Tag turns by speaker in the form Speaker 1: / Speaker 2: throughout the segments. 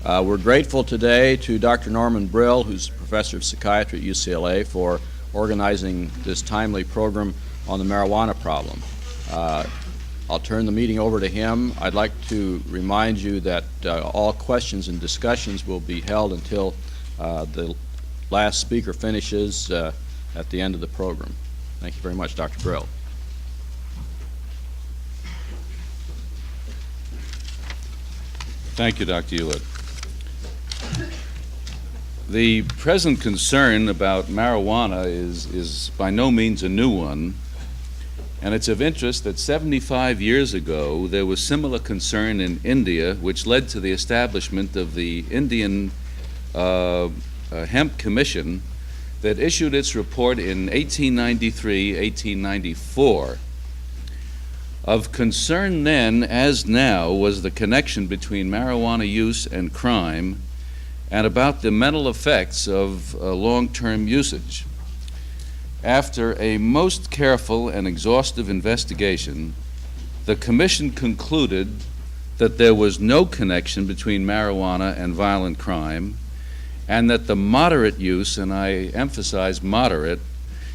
Speaker 1: We're grateful today to Dr. Norman Brill, who's professor of psychiatry at UCLA, for organizing this timely program on the marijuana problem. I'll turn the meeting over to him. I'd like to remind you that all questions and discussions will be held until the last speaker finishes at the end of the program. Thank you very much, Dr. Brill.
Speaker 2: Thank you, Dr. Hewlett. The present concern about marijuana is by no means a new one, and it's of interest that 75 years ago there was similar concern in India, which led to the establishment of the Indian Hemp Commission that issued its report in 1893-1894. Of concern then, as now, was the connection between marijuana use and crime and about the mental effects of long-term usage. After a most careful and exhaustive investigation, the Commission concluded that there was no connection between marijuana and violent crime, and that the moderate use, and I emphasize moderate,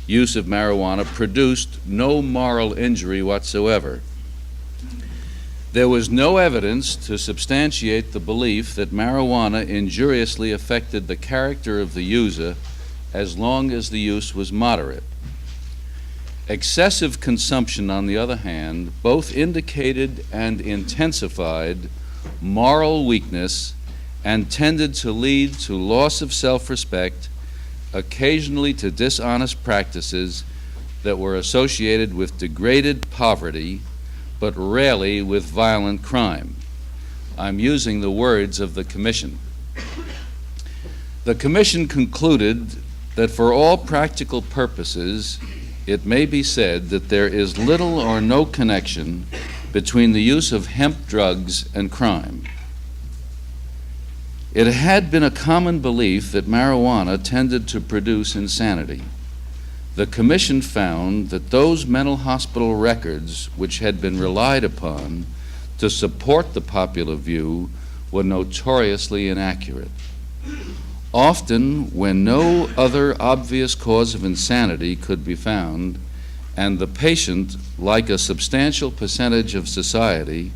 Speaker 2: use of marijuana produced no moral injury whatsoever. There was no evidence to substantiate the belief that marijuana injuriously affected the character of the user as long as the use was moderate. Excessive consumption, on the other hand, both indicated and intensified moral weakness and tended to lead to loss of self-respect, occasionally to dishonest practices that were associated with degraded poverty, but rarely with violent crime. I'm using the words of the Commission. The Commission concluded that for all practical purposes, it may be said that there is little or no connection between the use of hemp drugs and crime. It had been a common belief that marijuana tended to produce insanity. The Commission found that those mental hospital records which had been relied upon to support the popular view were notoriously inaccurate. Often, when no other obvious cause of insanity could be found, and the patient, like a substantial percentage of society,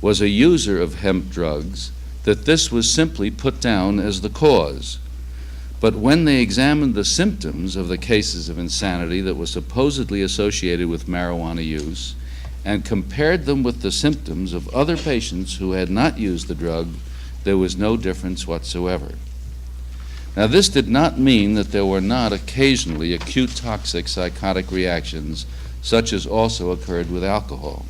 Speaker 2: was a user of hemp drugs, that this was simply put down as the cause. But when they examined the symptoms of the cases of insanity that were supposedly associated with marijuana use and compared them with the symptoms of other patients who had not used the drug, there was no difference whatsoever. Now, this did not mean that there were not occasionally acute toxic psychotic reactions, such as also occurred with alcohol.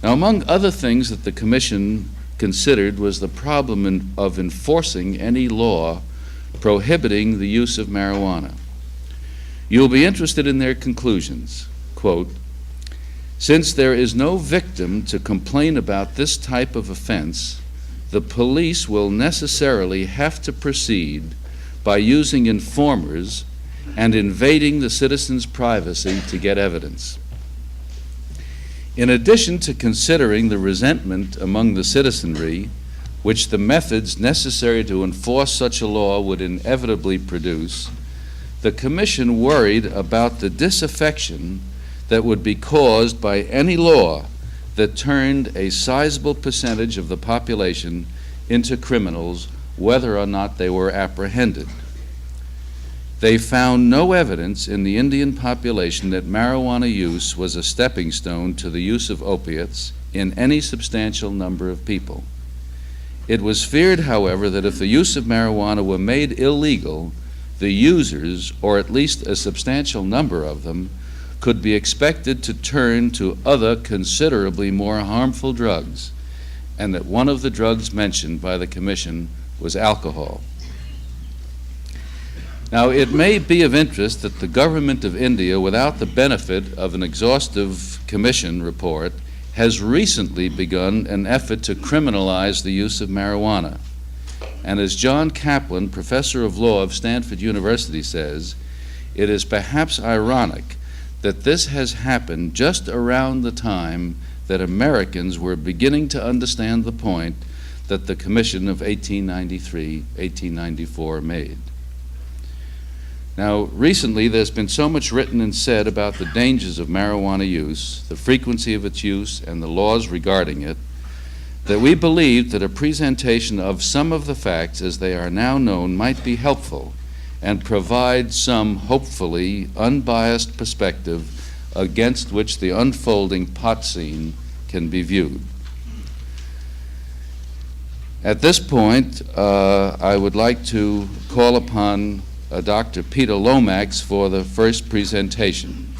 Speaker 2: Now, among other things that the Commission considered was the problem of enforcing any law prohibiting the use of marijuana. You'll be interested in their conclusions. Quote, "Since there is no victim to complain about this type of offense, the police will necessarily have to proceed by using informers and invading the citizens' privacy to get evidence. In addition to considering the resentment among the citizenry, which the methods necessary to enforce such a law would inevitably produce, the Commission worried about the disaffection that would be caused by any law that turned a sizable percentage of the population into criminals, whether or not they were apprehended. They found no evidence in the Indian population that marijuana use was a stepping stone to the use of opiates in any substantial number of people. It was feared, however, that if the use of marijuana were made illegal, the users, or at least a substantial number of them, could be expected to turn to other considerably more harmful drugs, and that one of the drugs mentioned by the Commission was alcohol. Now, it may be of interest that the government of India, without the benefit of an exhaustive Commission report, has recently begun an effort to criminalize the use of marijuana. And as John Kaplan, professor of law of Stanford University, says, it is perhaps ironic that this has happened just around the time that Americans were beginning to understand the point that the Commission of 1893-1894 made. Now, recently there's been so much written and said about the dangers of marijuana use, the frequency of its use, and the laws regarding it, that we believed that a presentation of some of the facts as they are now known might be helpful and provide some, hopefully, unbiased perspective against which the unfolding pot scene can be viewed. At this point, I would like to call upon Dr. Peter Lomax for the first presentation.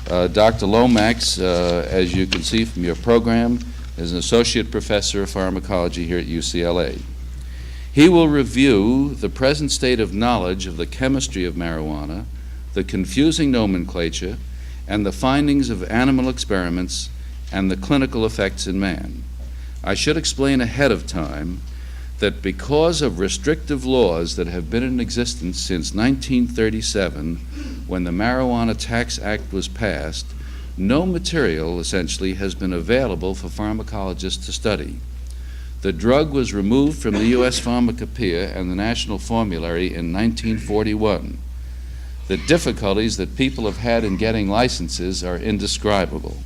Speaker 2: Dr. Lomax, as you can see from your program, is an associate professor of pharmacology here at UCLA. He will review the present state of knowledge of the chemistry of marijuana, the confusing nomenclature, and the findings of animal experiments and the clinical effects in man. I should explain ahead of time that because of restrictive laws that have been in existence since 1937, when the Marijuana Tax Act was passed, no material essentially has been available for pharmacologists to study. The drug was removed from the U.S. Pharmacopoeia and the National Formulary in 1941. The difficulties that people have had in getting licenses are indescribable.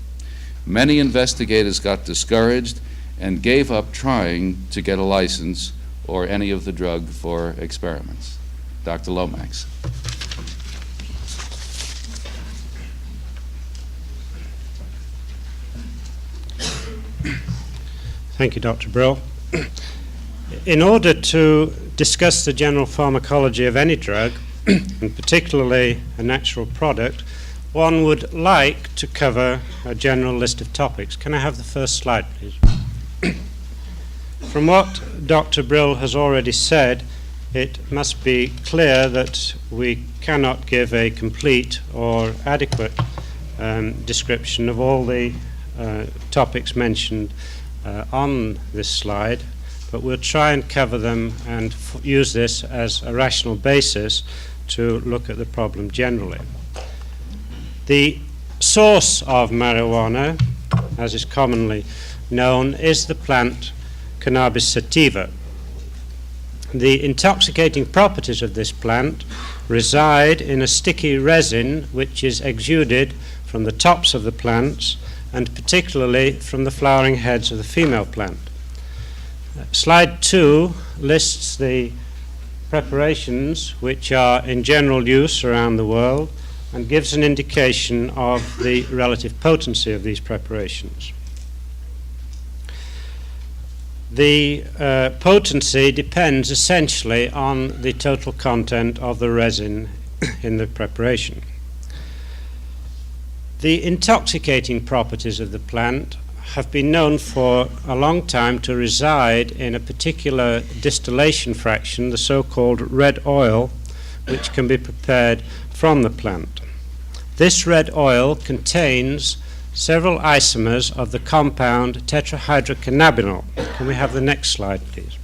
Speaker 2: Many investigators got discouraged and gave up trying to get a license or any of the drug for experiments. Dr. Lomax.
Speaker 3: Thank you, Dr. Brill. In order to discuss the general pharmacology of any drug, and particularly a natural product, one would like to cover a general list of topics. Can I have the first slide, please? From what Dr. Brill has already said, it must be clear that we cannot give a complete or adequate description of all the topics mentioned on this slide, but we'll try and cover them and use this as a rational basis to look at the problem generally. The source of marijuana, as is commonly known, is the plant Cannabis sativa. The intoxicating properties of this plant reside in a sticky resin which is exuded from the tops of the plants and particularly from the flowering heads of the female plant. Slide 2 lists the preparations which are in general use around the world and gives an indication of the relative potency of these preparations. The potency depends essentially on the total content of the resin in the preparation. The intoxicating properties of the plant have been known for a long time to reside in a particular distillation fraction, the so-called red oil, which can be prepared from the plant. This red oil contains several isomers of the compound tetrahydrocannabinol. Can we have the next slide, please?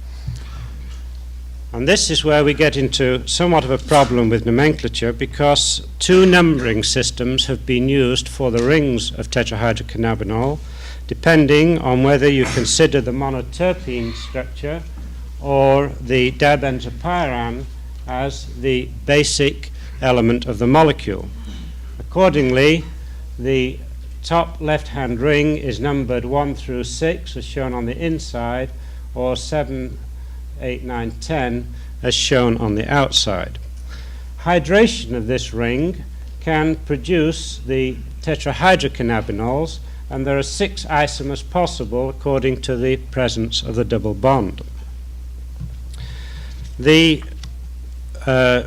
Speaker 3: And this is where we get into somewhat of a problem with nomenclature, because two numbering systems have been used for the rings of tetrahydrocannabinol, depending on whether you consider the monoterpene structure or the dibenzopyran as the basic element of the molecule. Accordingly, the top left-hand ring is numbered 1 through 6 as shown on the inside, or 7, 8, 9, 10 as shown on the outside. Hydration of this ring can produce the tetrahydrocannabinols, and there are 6 isomers possible according to the presence of the double bond. The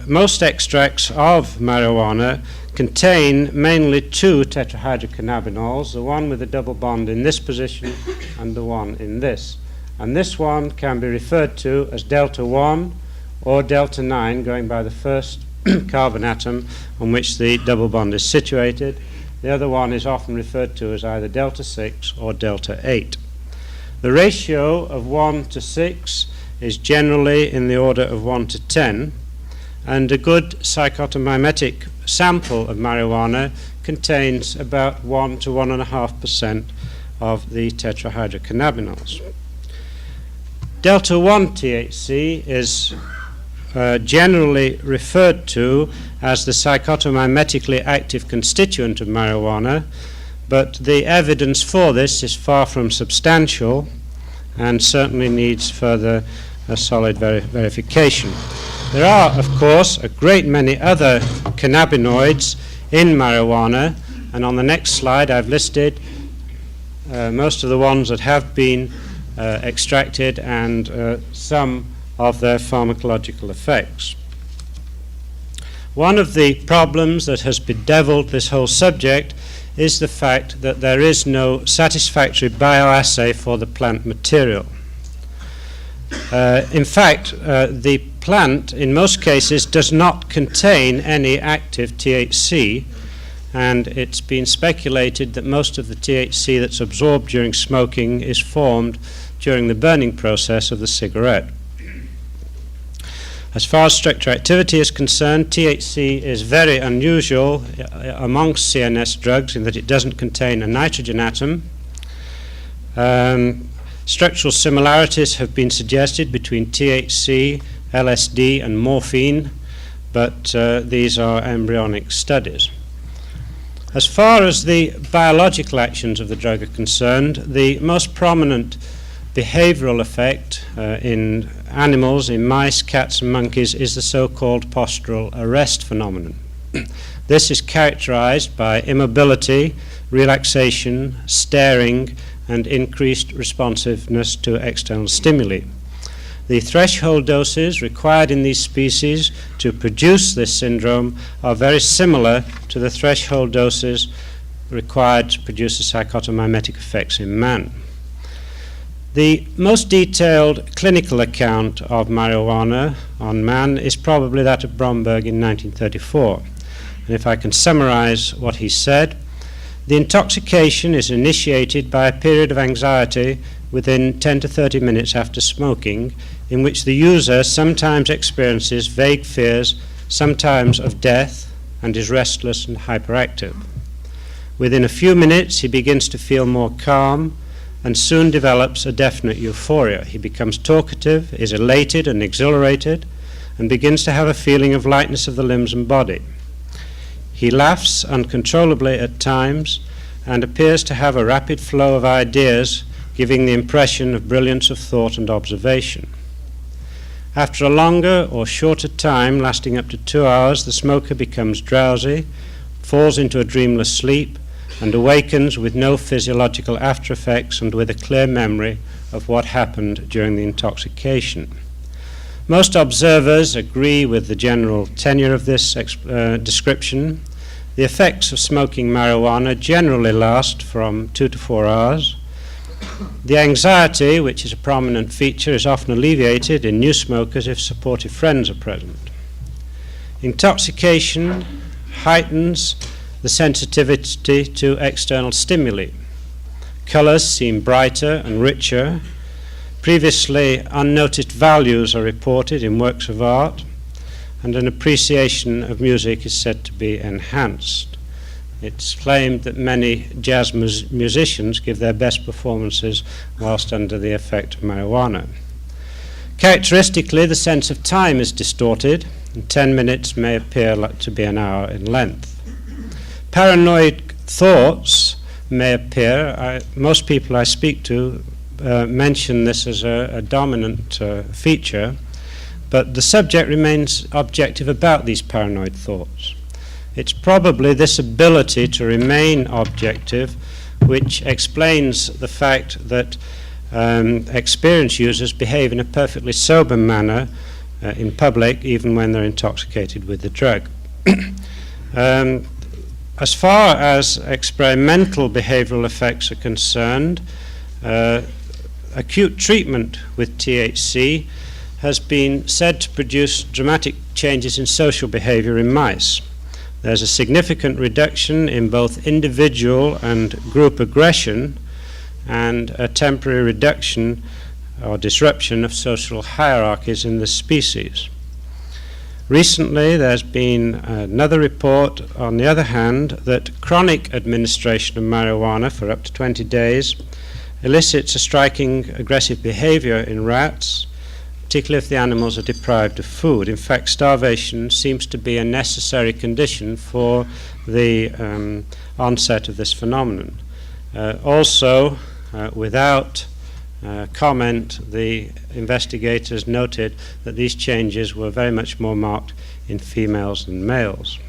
Speaker 3: most extracts of marijuana contain mainly 2 tetrahydrocannabinols, the one with the double bond in this position and the one in this. And this one can be referred to as delta 1 or delta 9, going by the first carbon atom on which the double bond is situated. The other one is often referred to as either delta 6 or delta 8. The ratio of 1 to 6 is generally in the order of 1 to 10, and a good psychotomimetic sample of marijuana contains about 1 to 1.5% of the tetrahydrocannabinols. Delta 1 THC is generally referred to as the psychotomimetically active constituent of marijuana, but the evidence for this is far from substantial and certainly needs further solid verification. There are, of course, a great many other cannabinoids in marijuana, and on the next slide I've listed most of the ones that have been extracted and some of their pharmacological effects. One of the problems that has bedeviled this whole subject is the fact that there is no satisfactory bioassay for the plant material. In fact, the plant in most cases does not contain any active THC, and it's been speculated that most of the THC that's absorbed during smoking is formed during the burning process of the cigarette. As far as structure activity is concerned, THC is very unusual amongst CNS drugs in that it doesn't contain a nitrogen atom. Structural similarities have been suggested between THC, LSD and morphine, but these are embryonic studies. As far as the biological actions of the drug are concerned, the most prominent behavioral effect in animals, in mice, cats and monkeys, is the so-called postural arrest phenomenon. This is characterized by immobility, relaxation, staring, and increased responsiveness to external stimuli. The threshold doses required in these species to produce this syndrome are very similar to the threshold doses required to produce the psychotomimetic effects in man. The most detailed clinical account of marijuana on man is probably that of Bromberg in 1934. And if I can summarize what he said, the intoxication is initiated by a period of anxiety within 10 to 30 minutes after smoking, in which the user sometimes experiences vague fears, sometimes of death, and is restless and hyperactive. Within a few minutes, he begins to feel more calm and soon develops a definite euphoria. He becomes talkative, is elated and exhilarated, and begins to have a feeling of lightness of the limbs and body. He laughs uncontrollably at times and appears to have a rapid flow of ideas, giving the impression of brilliance of thought and observation. After a longer or shorter time, lasting up to 2 hours, the smoker becomes drowsy, falls into a dreamless sleep, and awakens with no physiological after effects and with a clear memory of what happened during the intoxication. Most observers agree with the general tenor of this description. The effects of smoking marijuana generally last from 2 to 4 hours. The anxiety, which is a prominent feature, is often alleviated in new smokers if supportive friends are present. Intoxication heightens the sensitivity to external stimuli. Colors seem brighter and richer. Previously unnoticed values are reported in works of art, and an appreciation of music is said to be enhanced. It's claimed that many jazz musicians give their best performances whilst under the effect of marijuana. Characteristically, the sense of time is distorted, and 10 minutes may appear to be an hour in length. Paranoid thoughts may appear. Most people I speak to mention this as a dominant feature, but the subject remains objective about these paranoid thoughts. It's probably this ability to remain objective which explains the fact that experienced users behave in a perfectly sober manner in public, even when they're intoxicated with the drug. As far as experimental behavioral effects are concerned, acute treatment with THC has been said to produce dramatic changes in social behavior in mice. There's a significant reduction in both individual and group aggression and a temporary reduction or disruption of social hierarchies in the species. Recently, there's been another report, on the other hand, that chronic administration of marijuana for up to 20 days elicits a striking aggressive behavior in rats, particularly if the animals are deprived of food. In fact, starvation seems to be a necessary condition for the onset of this phenomenon. Also, without comment, the investigators noted that these changes were very much more marked in females than males.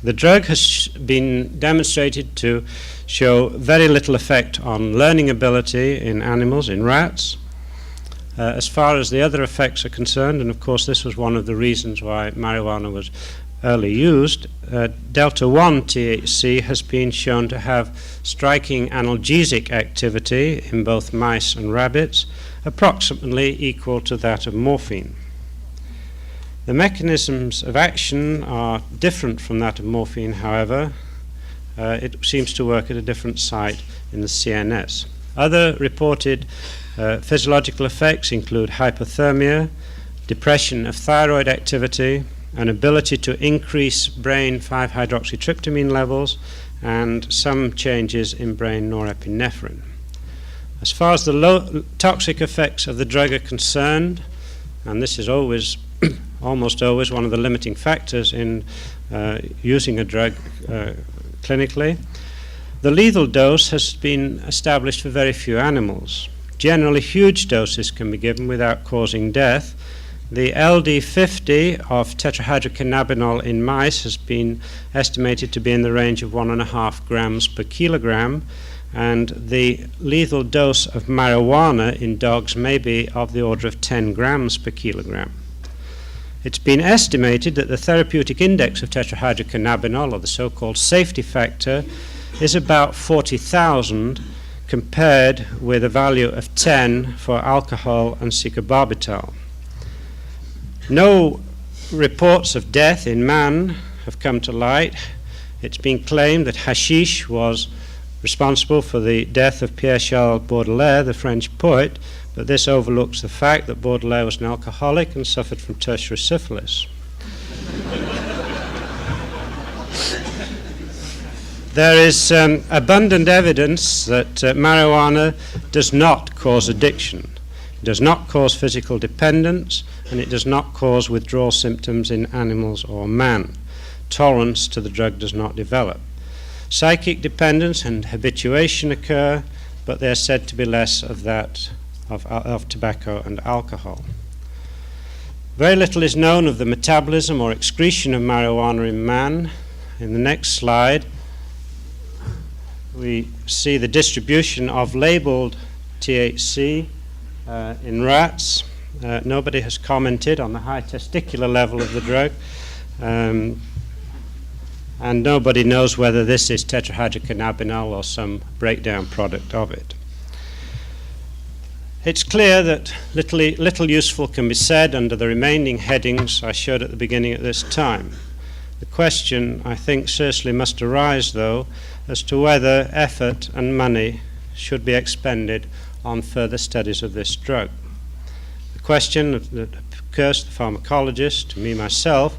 Speaker 3: The drug has been demonstrated to show very little effect on learning ability in animals, in rats. As far as the other effects are concerned, and of course this was one of the reasons why marijuana was early used, delta-1 THC has been shown to have striking analgesic activity in both mice and rabbits, approximately equal to that of morphine. The mechanisms of action are different from that of morphine, however. It seems to work at a different site in the CNS. Other reported physiological effects include hypothermia, depression of thyroid activity, an ability to increase brain 5-hydroxytryptamine levels, and some changes in brain norepinephrine. As far as the toxic effects of the drug are concerned, and this is always, almost always one of the limiting factors in using a drug clinically, the lethal dose has been established for very few animals. Generally, huge doses can be given without causing death. The LD50 of tetrahydrocannabinol in mice has been estimated to be in the range of 1.5 grams per kilogram, and the lethal dose of marijuana in dogs may be of the order of 10 grams per kilogram. It's been estimated that the therapeutic index of tetrahydrocannabinol, or the so-called safety factor, is about 40,000 compared with a value of 10 for alcohol and secobarbital. No reports of death in man have come to light. It's been claimed that hashish was responsible for the death of Pierre-Charles Baudelaire, the French poet, but this overlooks the fact that Baudelaire was an alcoholic and suffered from tertiary syphilis. There is abundant evidence that marijuana does not cause addiction. It does not cause physical dependence, and it does not cause withdrawal symptoms in animals or man. Tolerance to the drug does not develop. Psychic dependence and habituation occur, but they are said to be less of that of tobacco and alcohol. Very little is known of the metabolism or excretion of marijuana in man. In the next slide, we see the distribution of labeled THC in rats. Nobody has commented on the high testicular level of the drug, and nobody knows whether this is tetrahydrocannabinol or some breakdown product of it. It's clear that little useful can be said under the remaining headings I showed at the beginning at this time. The question, I think, seriously must arise, though, as to whether effort and money should be expended on further studies of this drug. The question that occurs to the pharmacologist, to me myself,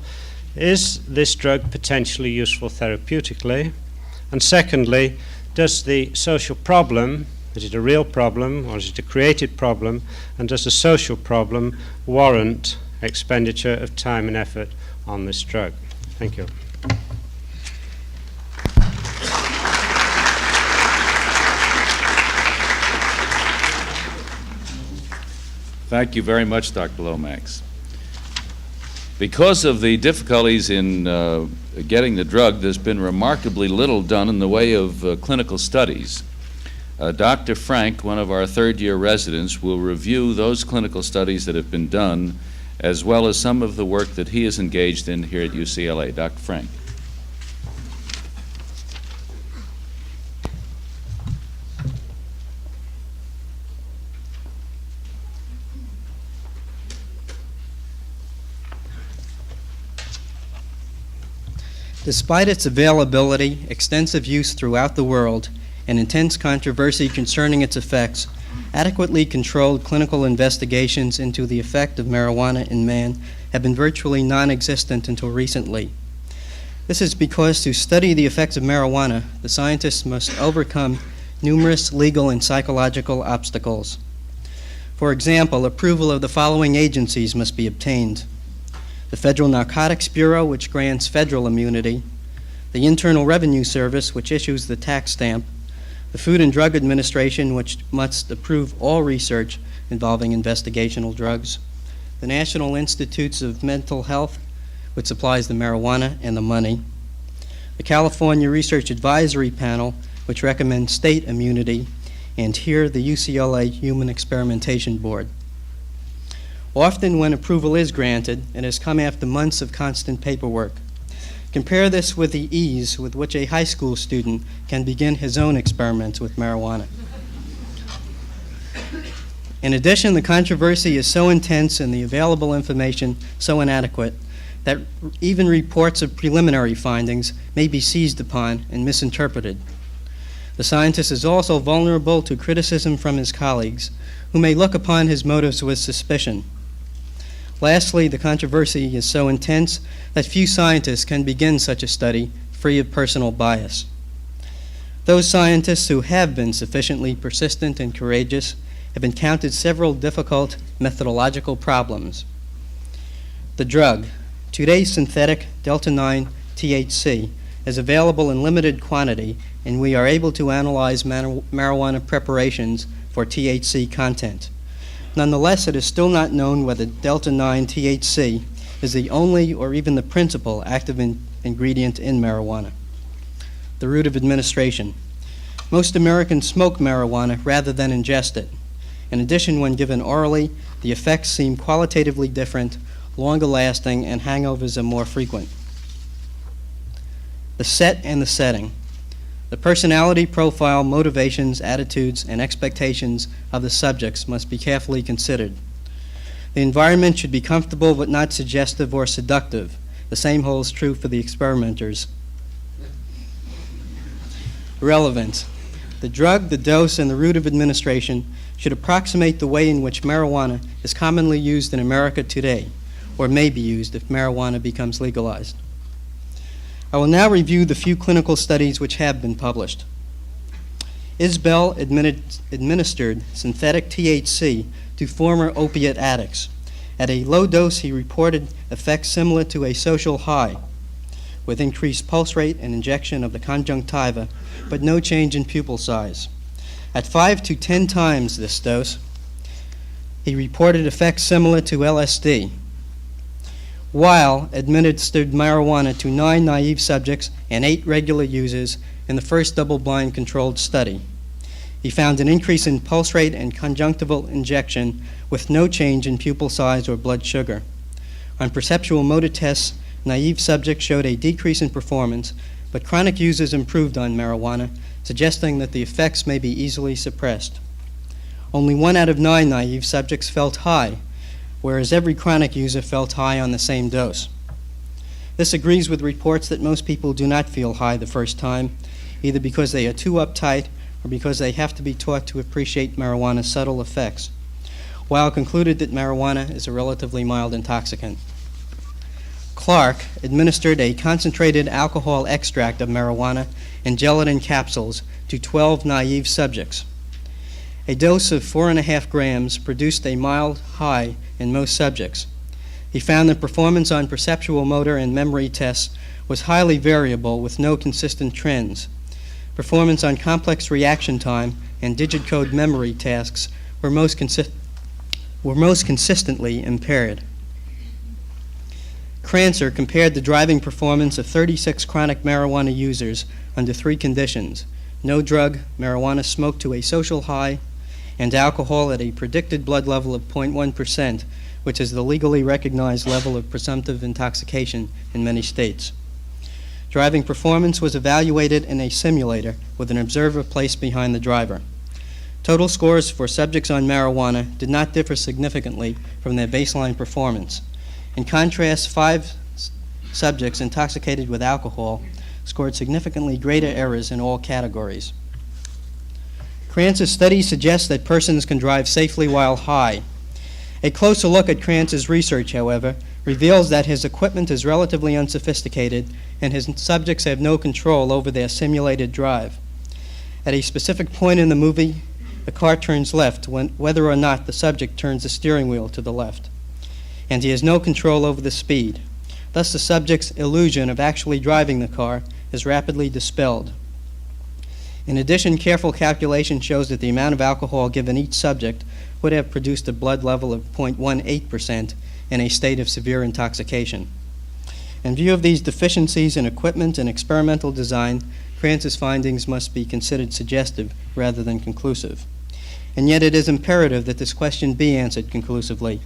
Speaker 3: is this drug potentially useful therapeutically? And secondly, does the social problem, is it a real problem or is it a created problem, and does the social problem warrant expenditure of time and effort on this drug? Thank you.
Speaker 2: Thank you very much, Dr. Lomax. Because of the difficulties in getting the drug, there's been remarkably little done in the way of clinical studies. Dr. Frank, one of our third-year residents, will review those clinical studies that have been done, as well as some of the work that he is engaged in here at UCLA. Dr. Frank.
Speaker 4: Despite its availability, extensive use throughout the world, and intense controversy concerning its effects, adequately controlled clinical investigations into the effect of marijuana in man have been virtually non-existent until recently. This is because to study the effects of marijuana, the scientists must overcome numerous legal and psychological obstacles. For example, approval of the following agencies must be obtained: the Federal Narcotics Bureau, which grants federal immunity; the Internal Revenue Service, which issues the tax stamp; the Food and Drug Administration, which must approve all research involving investigational drugs; the National Institutes of Mental Health, which supplies the marijuana and the money; the California Research Advisory Panel, which recommends state immunity; and here the UCLA Human Experimentation Board. Often when approval is granted, it has come after months of constant paperwork. Compare this with the ease with which a high school student can begin his own experiments with marijuana. In addition, the controversy is so intense and the available information so inadequate that even reports of preliminary findings may be seized upon and misinterpreted. The scientist is also vulnerable to criticism from his colleagues, who may look upon his motives with suspicion. Lastly, the controversy is so intense that few scientists can begin such a study free of personal bias. Those scientists who have been sufficiently persistent and courageous have encountered several difficult methodological problems. The drug, today's synthetic delta-9 THC, is available in limited quantity, and we are able to analyze marijuana preparations for THC content. Nonetheless, it is still not known whether delta-9 THC is the only or even the principal active ingredient in marijuana. The route of administration. Most Americans smoke marijuana rather than ingest it. In addition, when given orally, the effects seem qualitatively different, longer lasting, and hangovers are more frequent. The set and the setting. The personality profile, motivations, attitudes, and expectations of the subjects must be carefully considered. The environment should be comfortable but not suggestive or seductive. The same holds true for the experimenters. Relevance. The drug, the dose, and the route of administration should approximate the way in which marijuana is commonly used in America today, or may be used if marijuana becomes legalized. I will now review the few clinical studies which have been published. Isbell administered synthetic THC to former opiate addicts. At a low dose, he reported effects similar to a social high, with increased pulse rate and injection of the conjunctiva, but no change in pupil size. At 5 to 10 times this dose, he reported effects similar to LSD. Weil administered marijuana to 9 naive subjects and 8 regular users in the first double-blind controlled study. He found an increase in pulse rate and conjunctival injection with no change in pupil size or blood sugar. On perceptual motor tests, naive subjects showed a decrease in performance, but chronic users improved on marijuana, suggesting that the effects may be easily suppressed. Only 1 out of 9 naive subjects felt high, whereas every chronic user felt high on the same dose. This agrees with reports that most people do not feel high the first time, either because they are too uptight or because they have to be taught to appreciate marijuana's subtle effects. Weil concluded that marijuana is a relatively mild intoxicant. Clark administered a concentrated alcohol extract of marijuana in gelatin capsules to 12 naive subjects. A dose of 4.5 grams produced a mild high in most subjects. He found that performance on perceptual motor and memory tests was highly variable with no consistent trends. Performance on complex reaction time and digit code memory tasks were most consistently impaired. Crancer compared the driving performance of 36 chronic marijuana users under 3 conditions: no drug, marijuana smoked to a social high, and alcohol at a predicted blood level of 0.1%, which is the legally recognized level of presumptive intoxication in many states. Driving performance was evaluated in a simulator with an observer placed behind the driver. Total scores for subjects on marijuana did not differ significantly from their baseline performance. In contrast, 5 subjects intoxicated with alcohol scored significantly greater errors in all categories. Kranz's study suggests that persons can drive safely while high. A closer look at Kranz's research, however, reveals that his equipment is relatively unsophisticated and his subjects have no control over their simulated drive. At a specific point in the movie, the car turns left whether or not the subject turns the steering wheel to the left, and he has no control over the speed. Thus, the subject's illusion of actually driving the car is rapidly dispelled. In addition, careful calculation shows that the amount of alcohol given each subject would have produced a blood level of 0.18% in a state of severe intoxication. In view of these deficiencies in equipment and experimental design, France's findings must be considered suggestive rather than conclusive. And yet it is imperative that this question be answered conclusively.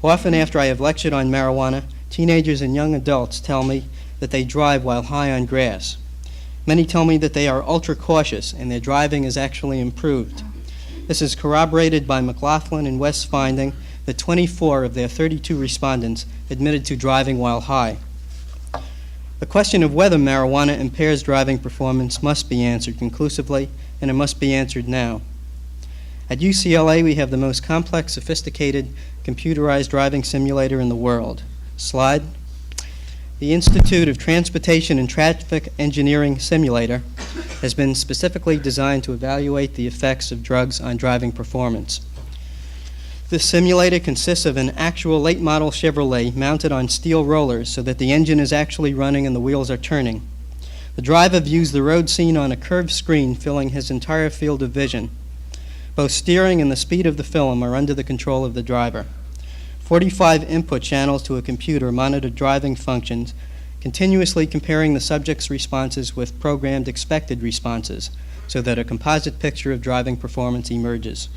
Speaker 4: Often after I have lectured on marijuana, teenagers and young adults tell me that they drive while high on grass. Many tell me that they are ultra cautious and their driving is actually improved. This is corroborated by McLaughlin and West's finding that 24 of their 32 respondents admitted to driving while high. The question of whether marijuana impairs driving performance must be answered conclusively, and it must be answered now. At UCLA, we have the most complex, sophisticated, computerized driving simulator in the world. Slide. The Institute of Transportation and Traffic Engineering Simulator has been specifically designed to evaluate the effects of drugs on driving performance. This simulator consists of an actual late model Chevrolet mounted on steel rollers so that the engine is actually running and the wheels are turning. The driver views the road scene on a curved screen filling his entire field of vision. Both steering and the speed of the film are under the control of the driver. 45 input channels to a computer monitor driving functions, continuously comparing the subject's responses with programmed expected responses so that a composite picture of driving performance emerges.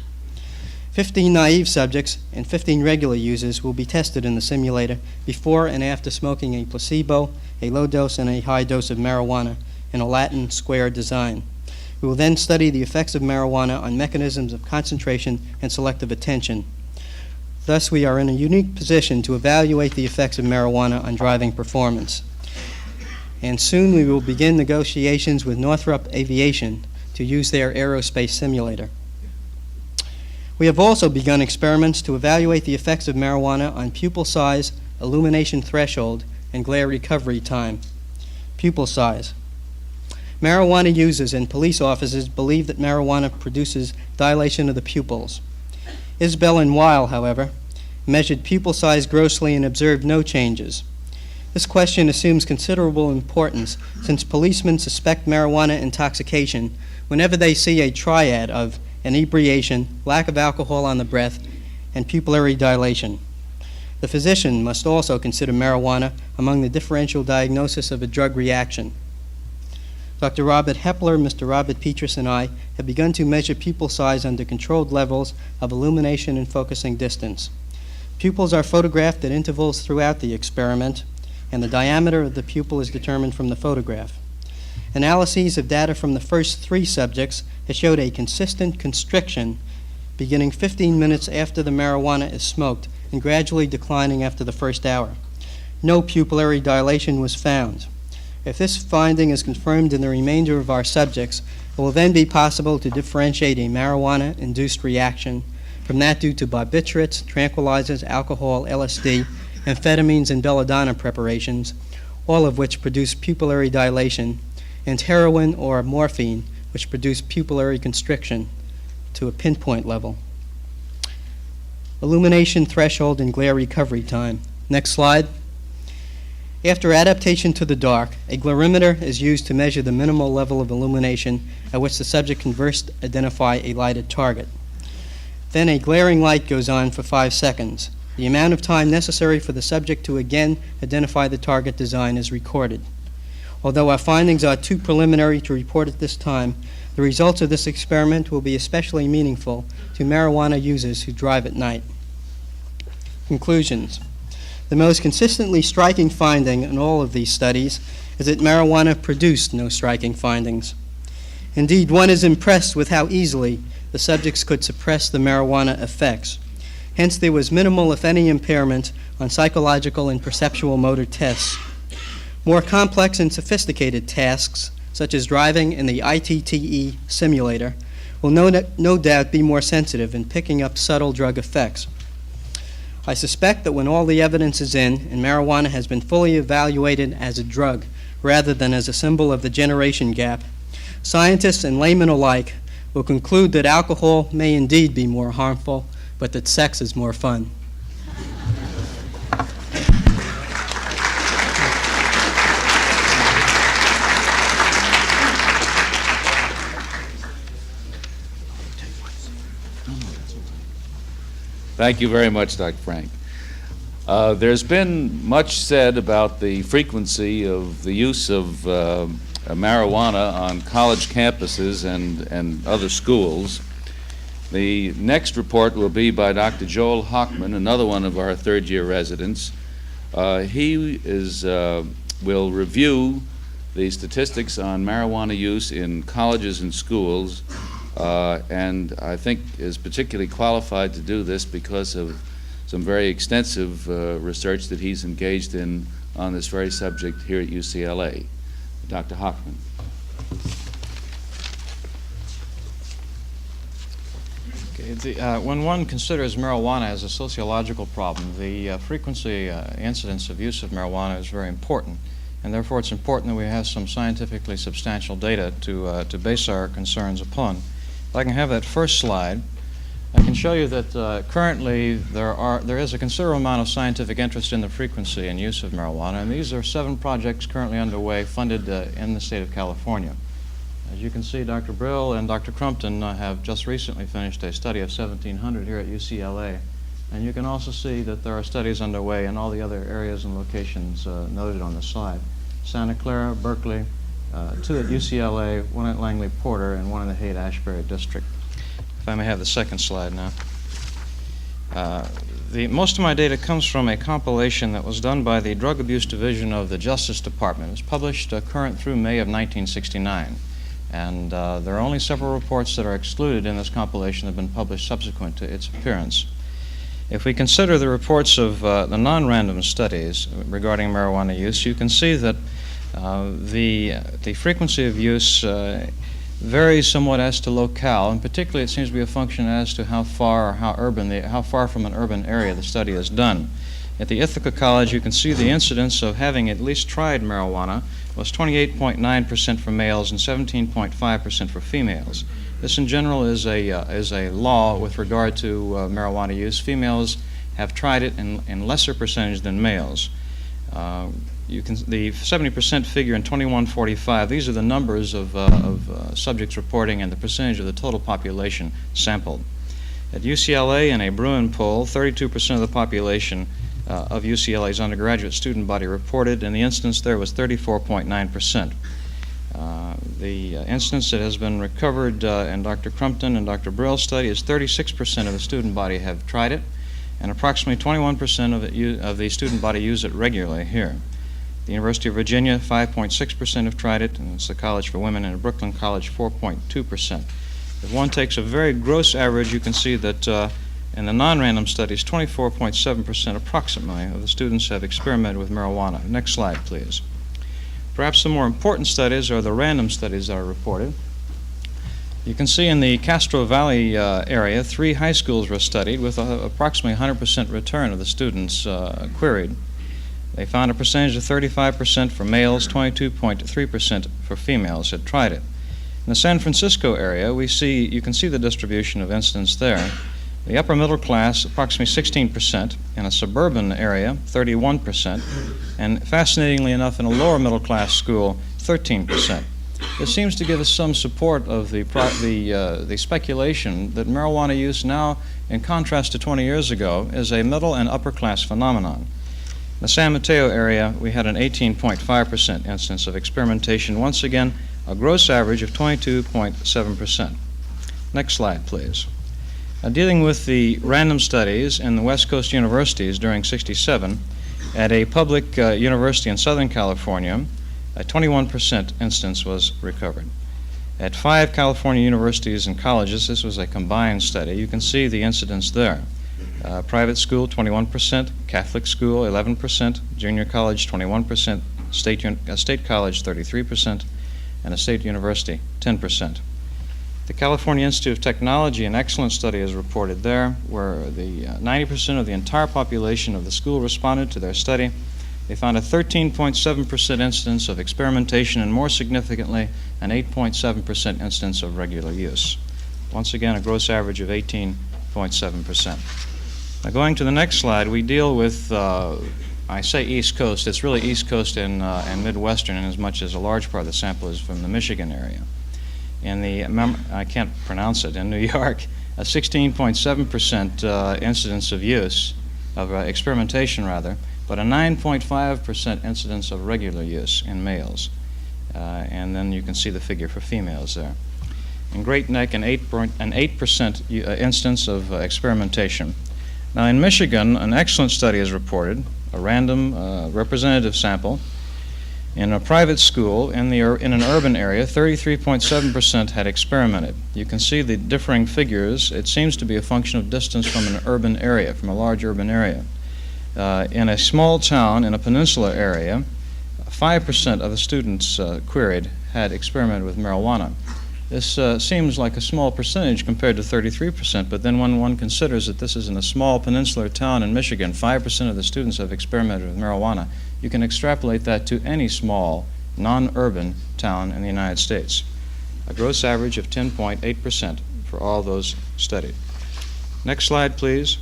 Speaker 4: 15 naive subjects and 15 regular users will be tested in the simulator before and after smoking a placebo, a low dose, and a high dose of marijuana in a Latin square design. We will then study the effects of marijuana on mechanisms of concentration and selective attention. Thus, we are in a unique position to evaluate the effects of marijuana on driving performance. And soon we will begin negotiations with Northrop Aviation to use their aerospace simulator. We have also begun experiments to evaluate the effects of marijuana on pupil size, illumination threshold, and glare recovery time. Pupil size. Marijuana users and police officers believe that marijuana produces dilation of the pupils. Isbell and Weil, however, measured pupil size grossly and observed no changes. This question assumes considerable importance since policemen suspect marijuana intoxication whenever they see a triad of inebriation, lack of alcohol on the breath, and pupillary dilation. The physician must also consider marijuana among the differential diagnosis of a drug reaction. Dr. Robert Hepler, Mr. Robert Petrus, and I have begun to measure pupil size under controlled levels of illumination and focusing distance. Pupils are photographed at intervals throughout the experiment, and the diameter of the pupil is determined from the photograph. Analyses of data from the first 3 subjects has showed a consistent constriction beginning 15 minutes after the marijuana is smoked and gradually declining after the first hour. No pupillary dilation was found. If this finding is confirmed in the remainder of our subjects, it will then be possible to differentiate a marijuana-induced reaction from that due to barbiturates, tranquilizers, alcohol, LSD, amphetamines, and belladonna preparations, all of which produce pupillary dilation, and heroin or morphine, which produce pupillary constriction to a pinpoint level. Illumination threshold and glare recovery time. Next slide. After adaptation to the dark, a glarimeter is used to measure the minimal level of illumination at which the subject can first identify a lighted target. Then a glaring light goes on for 5 seconds. The amount of time necessary for the subject to again identify the target design is recorded. Although our findings are too preliminary to report at this time, the results of this experiment will be especially meaningful to marijuana users who drive at night. Conclusions. The most consistently striking finding in all of these studies is that marijuana produced no striking findings. Indeed, one is impressed with how easily the subjects could suppress the marijuana effects. Hence, there was minimal, if any, impairment on psychological and perceptual motor tests. More complex and sophisticated tasks, such as driving in the ITTE simulator, will no doubt be more sensitive in picking up subtle drug effects. I suspect that when all the evidence is in and marijuana has been fully evaluated as a drug rather than as a symbol of the generation gap, Scientists and laymen alike will conclude that alcohol may indeed be more harmful, but that sex is more fun.
Speaker 2: Thank you very much, Dr. Frank. There's been much said about the frequency of the use of marijuana on college campuses and other schools. The next report will be by Dr. Joel Hochman, another one of our third-year residents. He will review the statistics on marijuana use in colleges and schools, and I think is particularly qualified to do this because of some very extensive research that he's engaged in on this very subject here at UCLA. Dr. Hochman.
Speaker 5: Okay, when one considers marijuana as a sociological problem, the frequency incidence of use of marijuana is very important, and therefore it's important that we have some scientifically substantial data to base our concerns upon. If I can have that first slide, I can show you that currently there is a considerable amount of scientific interest in the frequency and use of marijuana, and these are 7 projects currently underway funded in the state of California. As you can see, Dr. Brill and Dr. Crumpton have just recently finished a study of 1,700 here at UCLA, and you can also see that there are studies underway in all the other areas and locations noted on the slide. Santa Clara, Berkeley, 2 at UCLA, 1 at Langley Porter, and 1 in the Haight-Ashbury district. If I may have the second slide now. Most of my data comes from a compilation that was done by the Drug Abuse Division of the Justice Department. It was published current through May of 1969. And there are only several reports that are excluded in this compilation that have been published subsequent to its appearance. If we consider the reports of the non-random studies regarding marijuana use, you can see that the frequency of use varies somewhat as to locale, and particularly it seems to be a function as to how far from an urban area the study is done. At the Ithaca College, you can see the incidence of having at least tried marijuana was 28.9% for males and 17.5% for females. This, in general, is a law with regard to marijuana use. Females have tried it in lesser percentage than males. The 70% figure in 2145, these are the numbers of subjects reporting and the percentage of the total population sampled. At UCLA, in a Bruin poll, 32% of the population of UCLA's undergraduate student body reported, and the incidence there was 34.9%. The incidence that has been recovered in Dr. Crumpton and Dr. Brill's study is 36% of the student body have tried it, and approximately 21% of the student body use it regularly here. The University of Virginia, 5.6% have tried it, and it's the College for Women, and at Brooklyn College, 4.2%. If one takes a very gross average, you can see that in the non-random studies, 24.7% approximately of the students have experimented with marijuana. Next slide, please. Perhaps the more important studies are the random studies that are reported. You can see in the Castro Valley area, 3 high schools were studied with approximately 100% return of the students queried. They found a percentage of 35% for males, 22.3% for females had tried it. In the San Francisco area, you can see the distribution of incidence there. The upper middle class, approximately 16%, in a suburban area, 31%, and fascinatingly enough, in a lower middle class school, 13%. This seems to give us some support of the speculation that marijuana use now, in contrast to 20 years ago, is a middle and upper class phenomenon. In the San Mateo area, we had an 18.5% instance of experimentation. Once again, a gross average of 22.7%. Next slide, please. Dealing with the random studies in the West Coast universities during '67, at a public university in Southern California, a 21% instance was recovered. At 5 California universities and colleges, this was a combined study. You can see the incidence there. Private school, 21%, Catholic school, 11%, junior college, 21%, state college, 33%, and a state university, 10%. The California Institute of Technology, an excellent study is reported there, where the 90% of the entire population of the school responded to their study, They found a 13.7% incidence of experimentation and, more significantly, an 8.7% incidence of regular use. Once again, a gross average of 18.7%. Now, going to the next slide, we deal with, I say East Coast, it's really East Coast and Midwestern, in as much as a large part of the sample is from the Michigan area. In the, I can't pronounce it, in New York, a 16.7% incidence of use, of experimentation rather, but a 9.5% incidence of regular use in males. And then you can see the figure for females there. In Great Neck, an 8% instance of experimentation. Now in Michigan, an excellent study is reported, a random representative sample. In a private school in an urban area, 33.7% had experimented. You can see the differing figures. It seems to be a function of distance from an urban area, from a large urban area. In a small town in a peninsula area, 5% of the students queried had experimented with marijuana. This seems like a small percentage compared to 33%, but then when one considers that this is in a small peninsular town in Michigan, 5% of the students have experimented with marijuana, you can extrapolate that to any small, non-urban town in the United States. A gross average of 10.8% for all those studied. Next slide, please.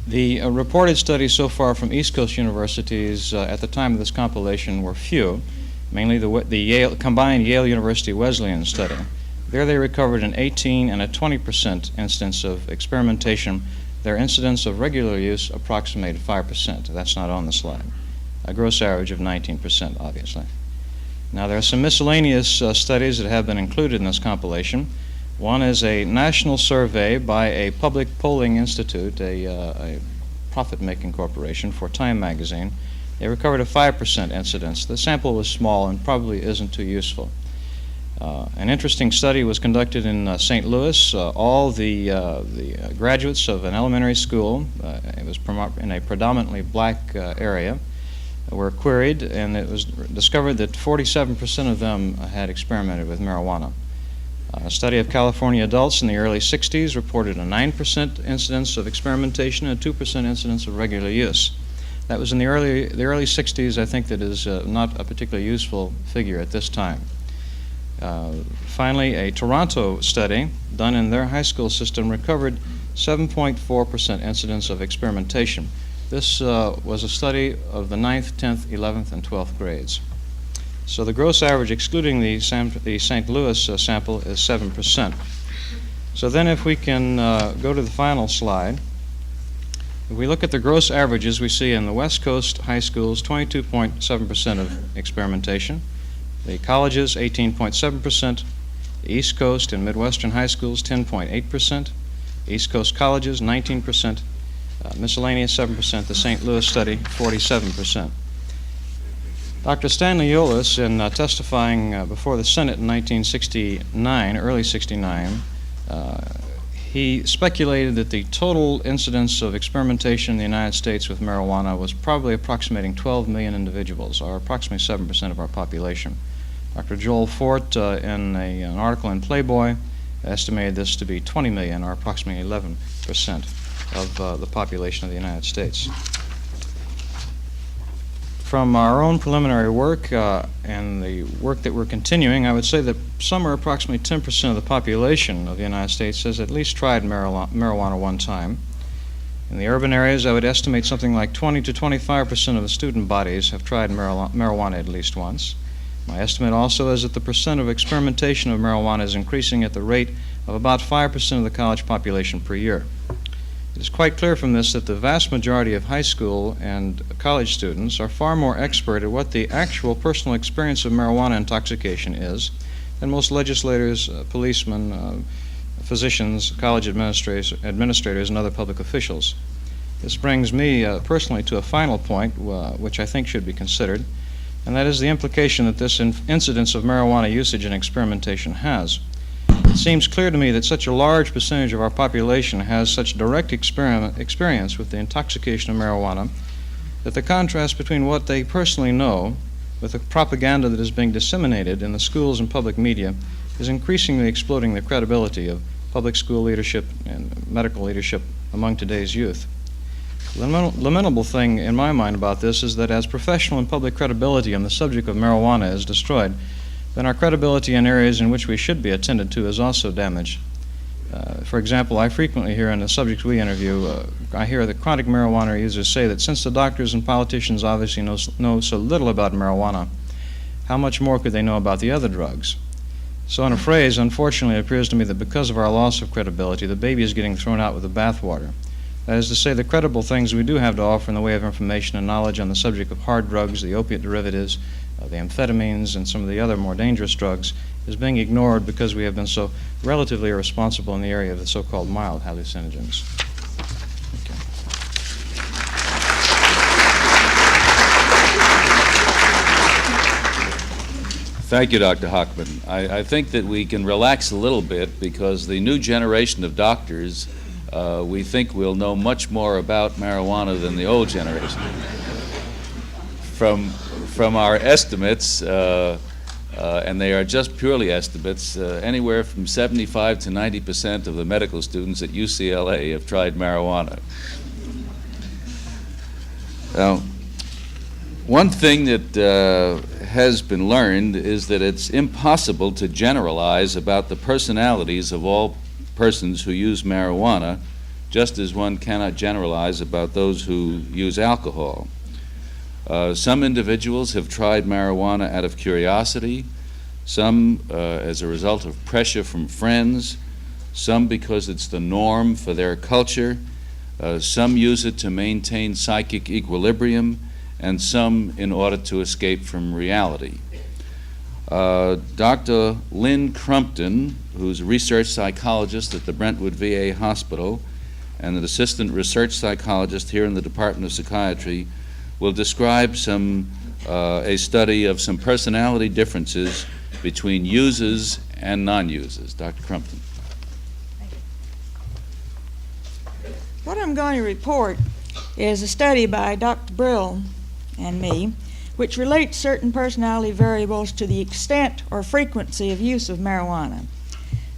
Speaker 5: The reported studies so far from East Coast universities at the time of this compilation were few, mainly the combined Yale University Wesleyan study. There they recovered an 18 and a 20% instance of experimentation. Their incidence of regular use approximated 5%. That's not on the slide. A gross average of 19%, obviously. Now there are some miscellaneous studies that have been included in this compilation. One is a national survey by a public polling institute, a profit-making corporation, for Time magazine. They recovered a 5% incidence. The sample was small and probably isn't too useful. An interesting study was conducted in St. Louis. All the graduates of an elementary school, it was in a predominantly black area, were queried, and it was discovered that 47% of them had experimented with marijuana. A study of California adults in the early 60s reported a 9% incidence of experimentation and a 2% incidence of regular use. That was in the early 60s. I think that is not a particularly useful figure at this time. Finally, a Toronto study done in their high school system recovered 7.4% incidence of experimentation. This was a study of the 9th, 10th, 11th, and 12th grades. So the gross average, excluding the St. Louis sample, is 7%. So then if we can go to the final slide, if we look at the gross averages, we see in the West Coast high schools 22.7% of experimentation, the colleges 18.7%, the East Coast and Midwestern high schools 10.8%, East Coast colleges 19%, miscellaneous 7%, the St. Louis study 47%. Dr. Stanley Yolis, in testifying before the Senate in 1969, early 69, he speculated that the total incidence of experimentation in the United States with marijuana was probably approximating 12 million individuals, or approximately 7% of our population. Dr. Joel Fort, in an article in Playboy, estimated this to be 20 million, or approximately 11% of the population of the United States. From our own preliminary work and the work that we're continuing, I would say that somewhere approximately 10% of the population of the United States has at least tried marijuana one time. In the urban areas, I would estimate something like 20 to 25% of the student bodies have tried marijuana at least once. My estimate also is that the percent of experimentation of marijuana is increasing at the rate of about 5% of the college population per year. It is quite clear from this that the vast majority of high school and college students are far more expert at what the actual personal experience of marijuana intoxication is than most legislators, policemen, physicians, college administrators, and other public officials. This brings me personally to a final point which I think should be considered, and that is the implication that this incidence of marijuana usage and experimentation has. It seems clear to me that such a large percentage of our population has such direct experience with the intoxication of marijuana that the contrast between what they personally know with the propaganda that is being disseminated in the schools and public media is increasingly exploding the credibility of public school leadership and medical leadership among today's youth. The lamentable thing in my mind about this is that as professional and public credibility on the subject of marijuana is destroyed, then our credibility in areas in which we should be attended to is also damaged. For example, I frequently hear in the subjects we interview, I hear that chronic marijuana users say that since the doctors and politicians obviously know so little about marijuana, how much more could they know about the other drugs? So in a phrase, unfortunately, it appears to me that because of our loss of credibility, the baby is getting thrown out with the bathwater. That is to say, the credible things we do have to offer in the way of information and knowledge on the subject of hard drugs, the opiate derivatives, the amphetamines, and some of the other more dangerous drugs is being ignored because we have been so relatively irresponsible in the area of the so-called mild hallucinogens. Okay.
Speaker 2: Thank you, Dr. Hochman. I think that we can relax a little bit because the new generation of doctors, we think will know much more about marijuana than the old generation. From our estimates, and they are just purely estimates, anywhere from 75 to 90% of the medical students at UCLA have tried marijuana. Now, one thing that has been learned is that it's impossible to generalize about the personalities of all persons who use marijuana, just as one cannot generalize about those who use alcohol. Some individuals have tried marijuana out of curiosity, some as a result of pressure from friends, some because it's the norm for their culture, some use it to maintain psychic equilibrium, and some in order to escape from reality. Dr. Lynn Crumpton, who's a research psychologist at the Brentwood VA Hospital and an assistant research psychologist here in the Department of Psychiatry, will describe a study of some personality differences between users and non-users. Dr. Crumpton.
Speaker 6: What I'm going to report is a study by Dr. Brill and me, which relates certain personality variables to the extent or frequency of use of marijuana.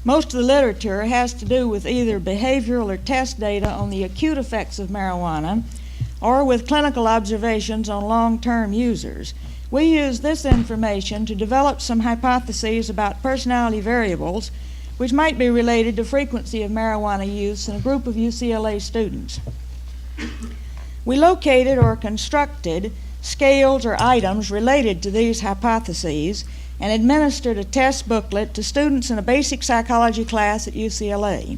Speaker 6: Most of the literature has to do with either behavioral or test data on the acute effects of marijuana or with clinical observations on long-term users. We use this information to develop some hypotheses about personality variables which might be related to frequency of marijuana use in a group of UCLA students. We located or constructed scales or items related to these hypotheses and administered a test booklet to students in a basic psychology class at UCLA.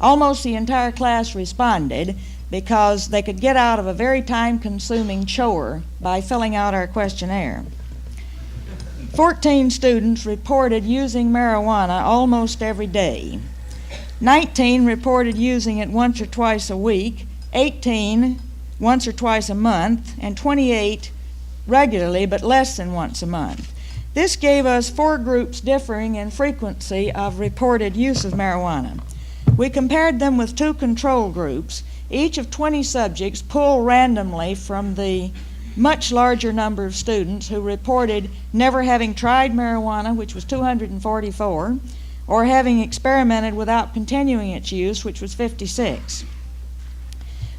Speaker 6: Almost the entire class responded because they could get out of a very time-consuming chore by filling out our questionnaire. 14 students reported using marijuana almost every day. 19 reported using it once or twice a week, 18 once or twice a month, and 28 regularly but less than once a month. This gave us 4 groups differing in frequency of reported use of marijuana. We compared them with 2 control groups, each of 20 subjects pulled randomly from the much larger number of students who reported never having tried marijuana, which was 244, or having experimented without continuing its use, which was 56.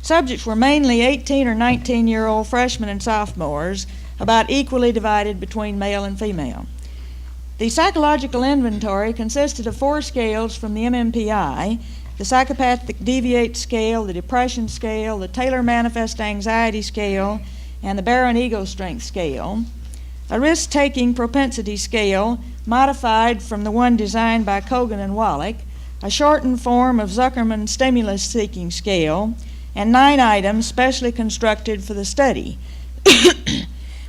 Speaker 6: Subjects were mainly 18 or 19-year-old freshmen and sophomores, about equally divided between male and female. The psychological inventory consisted of 4 scales from the MMPI: the psychopathic deviate scale, the depression scale, the Taylor manifest anxiety scale, and the Barron ego strength scale, a risk-taking propensity scale modified from the one designed by Kogan and Wallach, a shortened form of Zuckerman's stimulus-seeking scale, and 9 items specially constructed for the study.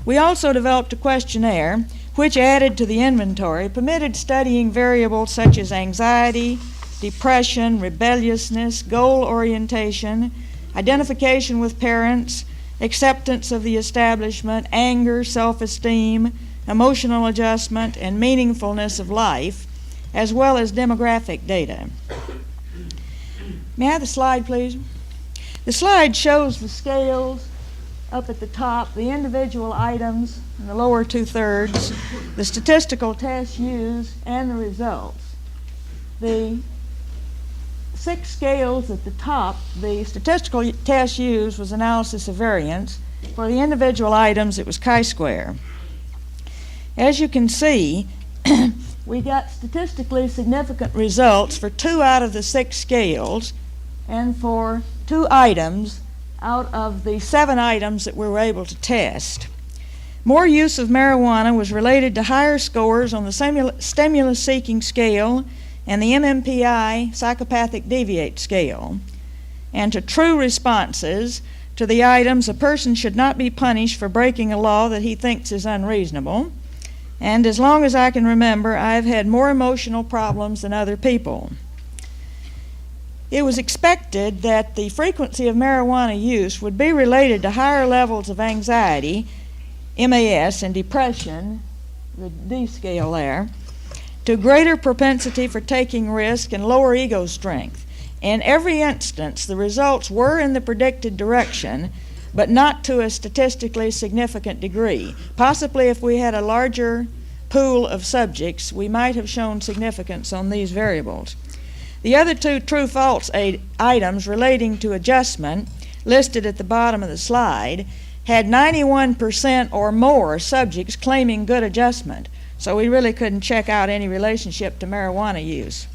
Speaker 6: We also developed a questionnaire which, added to the inventory, permitted studying variables such as anxiety, depression, rebelliousness, goal orientation, identification with parents, acceptance of the establishment, anger, self-esteem, emotional adjustment, and meaningfulness of life, as well as demographic data. May I have the slide, please? The slide shows the scales up at the top, the individual items in the lower 2/3, the statistical tests used, and the results. The 6 scales at the top, the statistical test used was analysis of variance. For the individual items, it was chi-square. As you can see, we got statistically significant results for 2 out of the 6 scales and for 2 items out of the 7 items that we were able to test. More use of marijuana was related to higher scores on the stimulus-seeking scale and the MMPI psychopathic deviate scale, and to true responses to the items a person should not be punished for breaking a law that he thinks is unreasonable, and as long as I can remember, I've had more emotional problems than other people. It was expected that the frequency of marijuana use would be related to higher levels of anxiety, MAS, and depression, the D scale there, to greater propensity for taking risk and lower ego strength. In every instance, the results were in the predicted direction, but not to a statistically significant degree. Possibly if we had a larger pool of subjects, we might have shown significance on these variables. The other 2 true-false items relating to adjustment, listed at the bottom of the slide, had 91% or more subjects claiming good adjustment, so we really couldn't check out any relationship to marijuana use.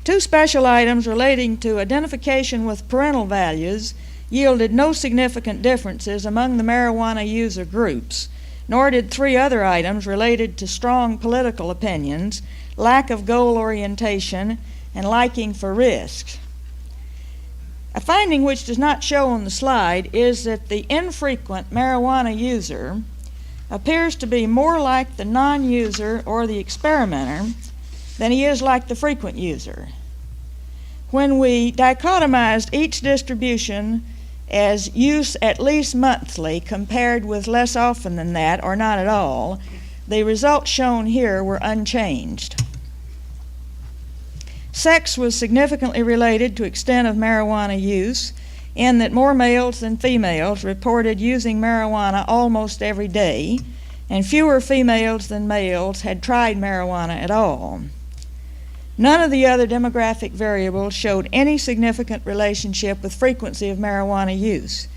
Speaker 6: 2 special items relating to identification with parental values yielded no significant differences among the marijuana user groups, nor did 3 other items related to strong political opinions, lack of goal orientation, and liking for risks. A finding which does not show on the slide is that the infrequent marijuana user appears to be more like the non-user or the experimenter than he is like the frequent user. When we dichotomized each distribution as use at least monthly compared with less often than that or not at all, the results shown here were unchanged. Sex was significantly related to extent of marijuana use, in that more males than females reported using marijuana almost every day, and fewer females than males had tried marijuana at all. None of the other demographic variables showed any significant relationship with frequency of marijuana use.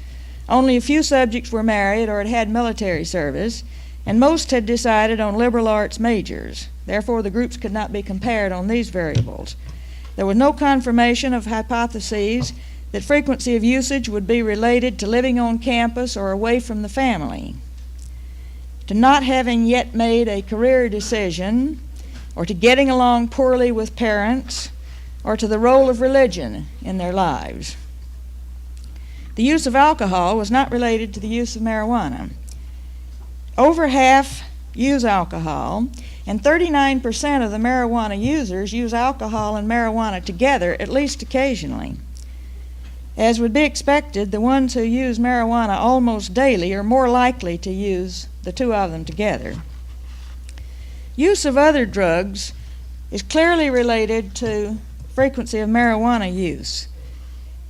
Speaker 6: Only a few subjects were married or had had military service, and most had decided on liberal arts majors. Therefore, the groups could not be compared on these variables. There was no confirmation of hypotheses that frequency of usage would be related to living on campus or away from the family, to not having yet made a career decision, or to getting along poorly with parents, or to the role of religion in their lives. The use of alcohol was not related to the use of marijuana. Over half use alcohol, and 39% of the marijuana users use alcohol and marijuana together, at least occasionally. As would be expected, the ones who use marijuana almost daily are more likely to use the 2 of them together. Use of other drugs is clearly related to frequency of marijuana use.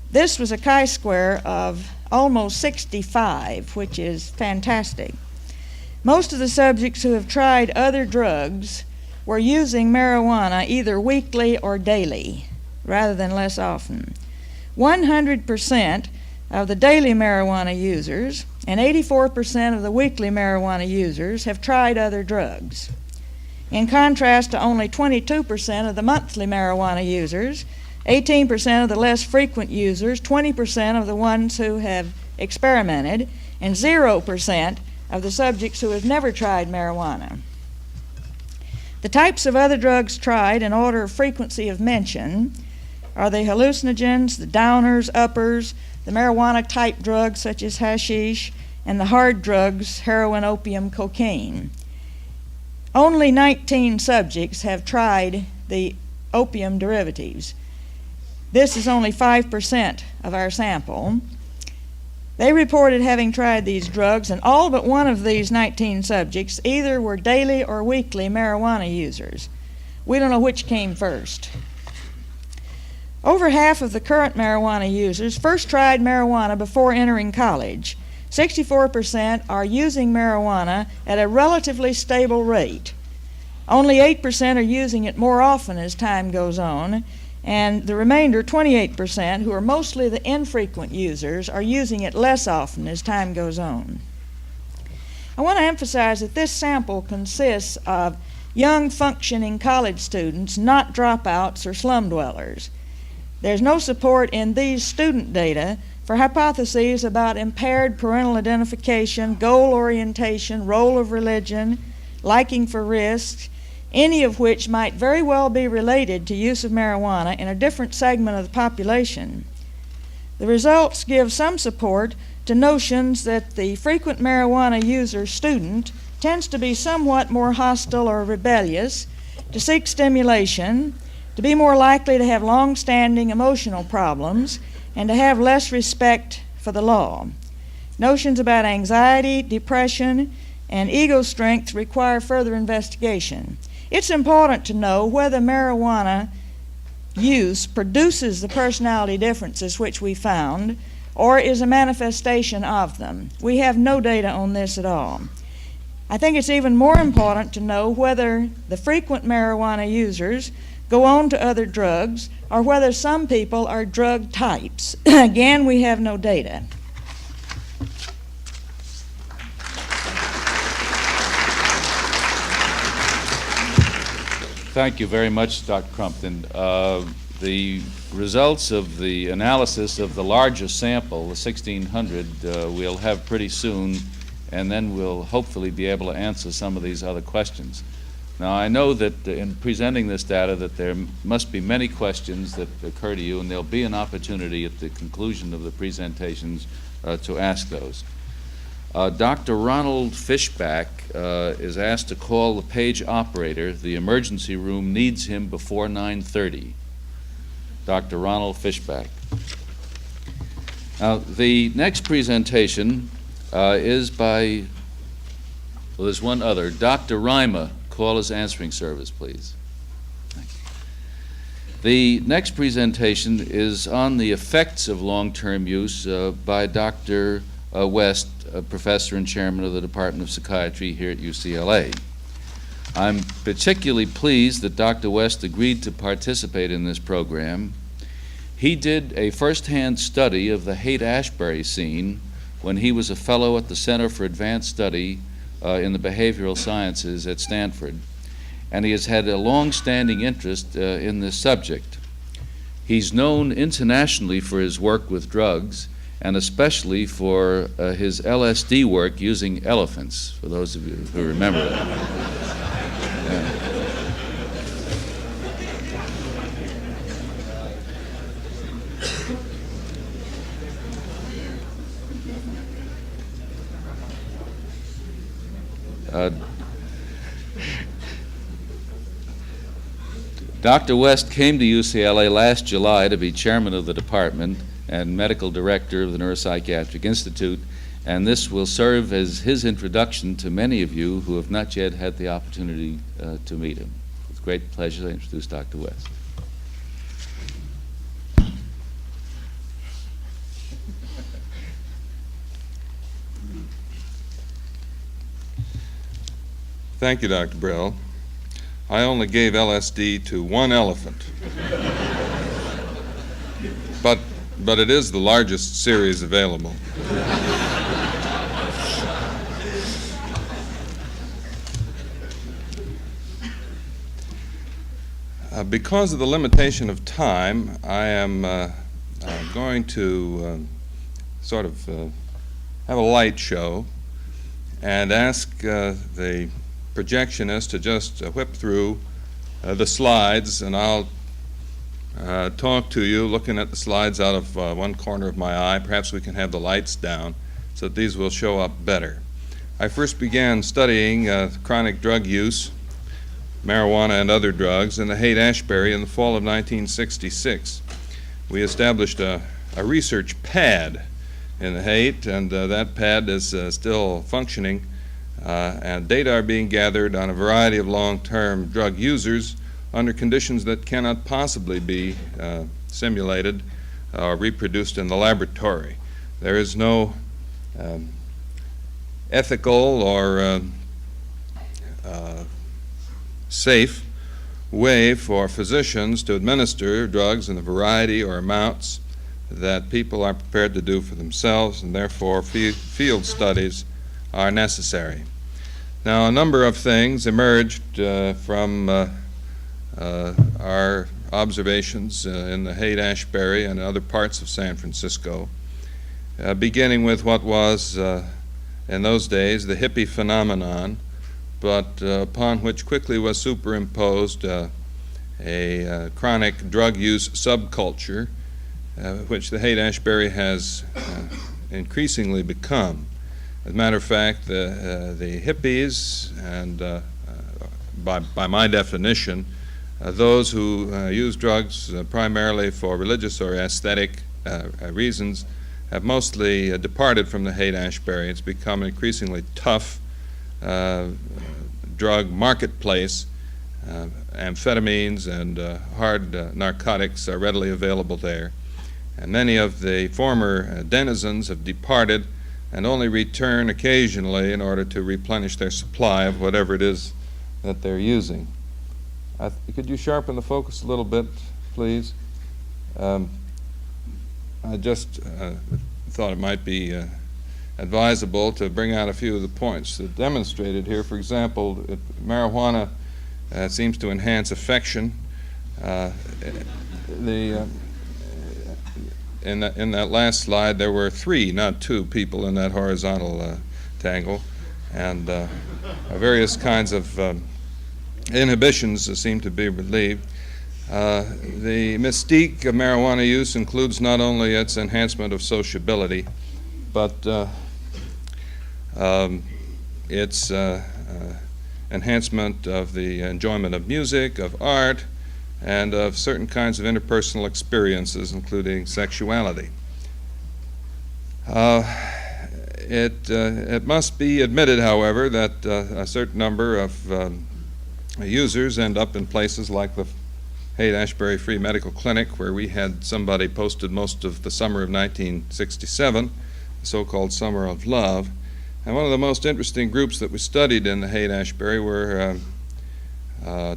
Speaker 6: This was a chi-square of almost 65, which is fantastic. Most of the subjects who have tried other drugs were using marijuana either weekly or daily, rather than less often. 100% of the daily marijuana users and 84% of the weekly marijuana users have tried other drugs, in contrast to only 22% of the monthly marijuana users, 18% of the less frequent users, 20% of the ones who have experimented, and 0% of the subjects who have never tried marijuana. The types of other drugs tried in order of frequency of mention are the hallucinogens, the downers, uppers, the marijuana-type drugs such as hashish, and the hard drugs, heroin, opium, cocaine. Only 19 subjects have tried the opium derivatives. This is only 5% of our sample. They reported having tried these drugs, and all but one of these 19 subjects either were daily or weekly marijuana users. We don't know which came first. Over half of the current marijuana users first tried marijuana before entering college. 64% are using marijuana at a relatively stable rate. Only 8% are using it more often as time goes on, and the remainder, 28%, who are mostly the infrequent users, are using it less often as time goes on. I want to emphasize that this sample consists of young functioning college students, not dropouts or slum dwellers. There's no support in these student data for hypotheses about impaired parental identification, goal orientation, role of religion, liking for risks, any of which might very well be related to use of marijuana in a different segment of the population. The results give some support to notions that the frequent marijuana user student tends to be somewhat more hostile or rebellious, to seek stimulation, to be more likely to have long-standing emotional problems, and to have less respect for the law. Notions about anxiety, depression, and ego strength require further investigation. It's important to know whether marijuana use produces the personality differences which we found, or is a manifestation of them. We have no data on this at all. I think it's even more important to know whether the frequent marijuana users go on to other drugs, or whether some people are drug types. Again, we have no data.
Speaker 2: Thank you very much, Dr. Crumpton. The results of the analysis of the largest sample, the 1,600, we'll have pretty soon, and then we'll hopefully be able to answer some of these other questions. Now, I know that in presenting this data that there must be many questions that occur to you, and there'll be an opportunity at the conclusion of the presentations to ask those. Dr. Ronald Fishback is asked to call the page operator. The emergency room needs him before 9:30. Dr. Ronald Fishback. Now, the next presentation is by, well, there's one other. Dr. Reimer, call his answering service, please. Thank you. The next presentation is on the effects of long-term use by Dr. West, a professor and chairman of the Department of Psychiatry here at UCLA. I'm particularly pleased that Dr. West agreed to participate in this program. He did a first-hand study of the Haight-Ashbury scene when he was a fellow at the Center for Advanced Study in the Behavioral Sciences at Stanford, and he has had a long-standing interest in this subject. He's known internationally for his work with drugs, and especially for his LSD work using elephants, for those of you who remember that. Dr. West came to UCLA last July to be chairman of the department and medical director of the Neuropsychiatric Institute, and this will serve as his introduction to many of you who have not yet had the opportunity to meet him. It's a great pleasure to introduce Dr. West.
Speaker 7: Thank you, Dr. Brill. I only gave LSD to one elephant. But it is the largest series available. Because of the limitation of time, I am going to sort of have a light show and ask the projectionist to just whip through the slides, and I'll talk to you looking at the slides out of one corner of my eye. Perhaps we can have the lights down so that these will show up better. I first began studying chronic drug use, marijuana and other drugs, in the Haight-Ashbury in the fall of 1966. We established a research pad in the Haight, and that pad is still functioning, and data are being gathered on a variety of long-term drug users under conditions that cannot possibly be simulated or reproduced in the laboratory. There is no ethical or safe way for physicians to administer drugs in the variety or amounts that people are prepared to do for themselves, and therefore field studies are necessary. Now, a number of things emerged from our observations in the Haight-Ashbury and other parts of San Francisco, beginning with what was, in those days, the hippie phenomenon, but upon which quickly was superimposed a chronic drug use subculture, which the Haight-Ashbury has increasingly become. As a matter of fact, the hippies, and by my definition, those who use drugs primarily for religious or aesthetic reasons, have mostly departed from the Haight-Ashbury. It's become an increasingly tough drug marketplace. Amphetamines and hard narcotics are readily available there. And many of the former denizens have departed and only return occasionally in order to replenish their supply of whatever it is that they're using. Could you sharpen the focus a little bit, please? I just thought it might be advisable to bring out a few of the points that demonstrated here. For example, marijuana seems to enhance affection. In that last slide, there were 3, not 2, people in that horizontal tangle, and various kinds of inhibitions seem to be relieved. The mystique of marijuana use includes not only its enhancement of sociability, but its enhancement of the enjoyment of music, of art, and of certain kinds of interpersonal experiences, including sexuality. It must be admitted, however, that a certain number of users end up in places like the Haight-Ashbury Free Medical Clinic, where we had somebody posted most of the summer of 1967, the so-called Summer of Love. And one of the most interesting groups that we studied in the Haight-Ashbury were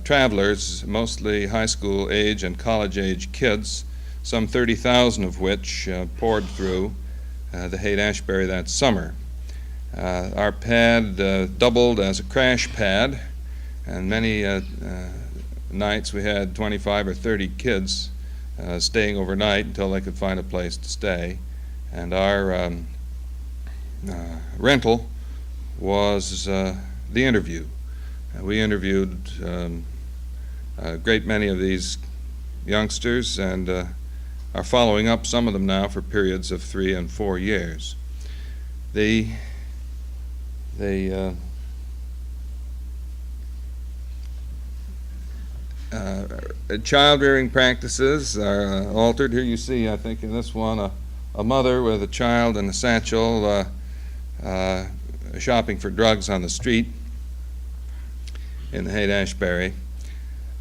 Speaker 7: travelers, mostly high school age and college age kids, some 30,000 of which poured through the Haight-Ashbury that summer. Our pad doubled as a crash pad, and many nights we had 25 or 30 kids staying overnight until they could find a place to stay. And our rental was the interview. We interviewed a great many of these youngsters and are following up some of them now for periods of 3 and 4 years. Child rearing practices are altered. Here you see, I think in this one, a mother with a child in a satchel shopping for drugs on the street in the Haight-Ashbury.